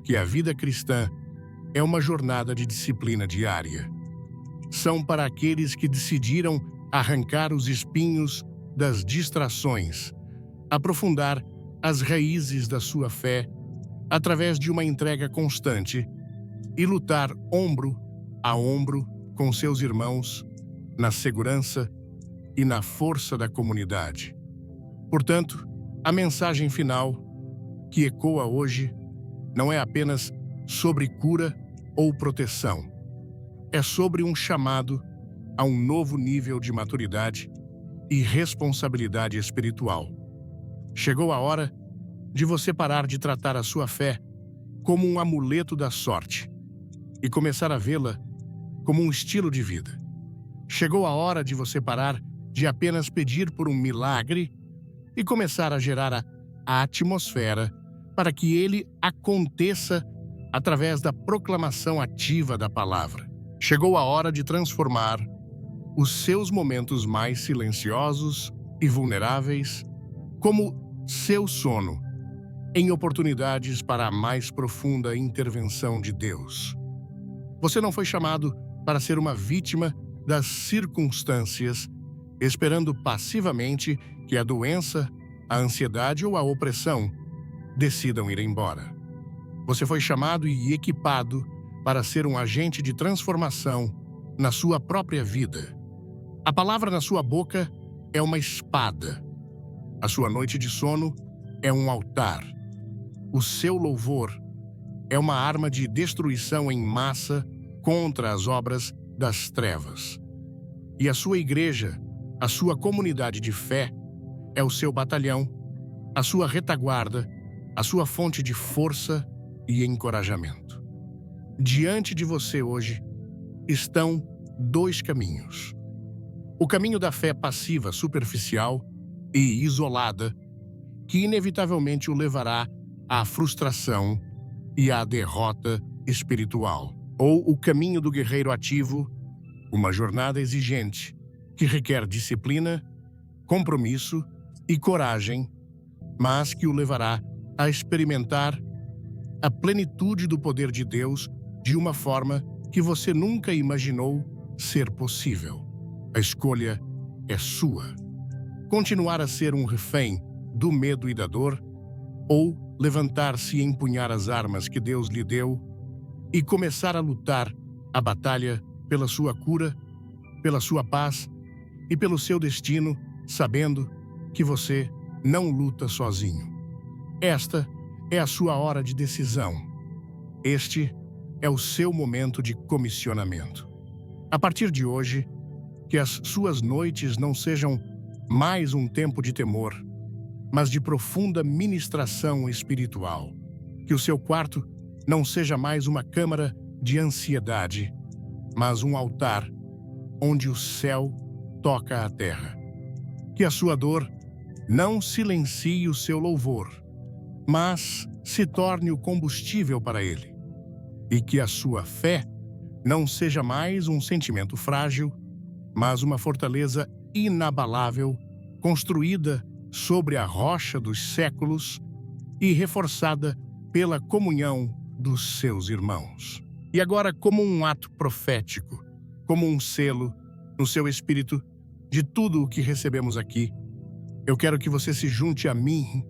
que a vida cristã é uma jornada de disciplina diária. São para aqueles que decidiram arrancar os espinhos das distrações, aprofundar as raízes da sua fé através de uma entrega constante e lutar ombro a ombro com seus irmãos na segurança e na força da comunidade. Portanto, a mensagem final que ecoa hoje não é apenas sobre cura ou proteção. É sobre um chamado a um novo nível de maturidade e responsabilidade espiritual. Chegou a hora de você parar de tratar a sua fé como um amuleto da sorte e começar a vê-la como um estilo de vida. Chegou a hora de você parar de apenas pedir por um milagre e começar a gerar a atmosfera para que ele aconteça através da proclamação ativa da palavra. Chegou a hora de transformar os seus momentos mais silenciosos e vulneráveis, como seu sono, em oportunidades para a mais profunda intervenção de Deus. Você não foi chamado para ser uma vítima das circunstâncias, esperando passivamente que a doença, a ansiedade ou a opressão decidam ir embora. Você foi chamado e equipado para ser um agente de transformação na sua própria vida. A palavra na sua boca é uma espada. A sua noite de sono é um altar. O seu louvor é uma arma de destruição em massa contra as obras das trevas. E a sua igreja, a sua comunidade de fé, é o seu batalhão, a sua retaguarda, a sua fonte de força e encorajamento. Diante de você hoje estão dois caminhos. O caminho da fé passiva, superficial e isolada, que inevitavelmente o levará à frustração e à derrota espiritual. Ou o caminho do guerreiro ativo, uma jornada exigente, que requer disciplina, compromisso e coragem, mas que o levará a experimentar a plenitude do poder de Deus de uma forma que você nunca imaginou ser possível. A escolha é sua. Continuar a ser um refém do medo e da dor, ou levantar-se e empunhar as armas que Deus lhe deu e começar a lutar a batalha pela sua cura, pela sua paz e pelo seu destino, sabendo que você não luta sozinho. Esta é a sua hora de decisão. Este é o seu momento de comissionamento. A partir de hoje, que as suas noites não sejam mais um tempo de temor, mas de profunda ministração espiritual. Que o seu quarto não seja mais uma câmara de ansiedade, mas um altar onde o céu toca a terra. Que a sua dor não silencie o seu louvor, mas se torne o combustível para ele. E que a sua fé não seja mais um sentimento frágil, mas uma fortaleza inabalável, construída sobre a rocha dos séculos e reforçada pela comunhão dos seus irmãos. E agora, como um ato profético, como um selo no seu espírito de tudo o que recebemos aqui, eu quero que você se junte a mim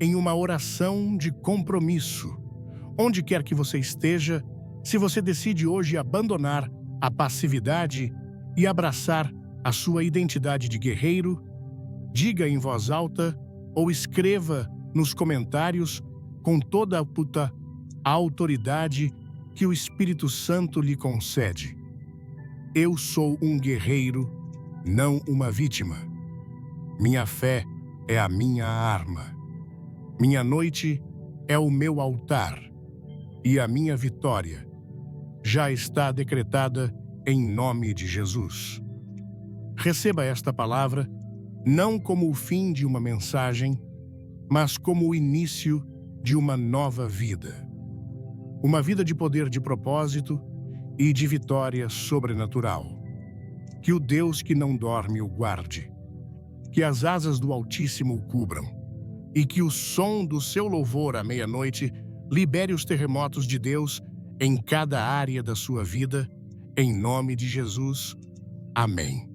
em uma oração de compromisso. Onde quer que você esteja, se você decide hoje abandonar a passividade e abraçar a sua identidade de guerreiro, diga em voz alta ou escreva nos comentários com toda a autoridade que o Espírito Santo lhe concede. Eu sou um guerreiro, não uma vítima. Minha fé é a minha arma. Minha noite é o meu altar. E a minha vitória já está decretada em nome de Jesus. Receba esta palavra não como o fim de uma mensagem, mas como o início de uma nova vida. Uma vida de poder, de propósito e de vitória sobrenatural. Que o Deus que não dorme o guarde. Que as asas do Altíssimo o cubram. E que o som do seu louvor à meia-noite libere os terremotos de Deus em cada área da sua vida, em nome de Jesus. Amém.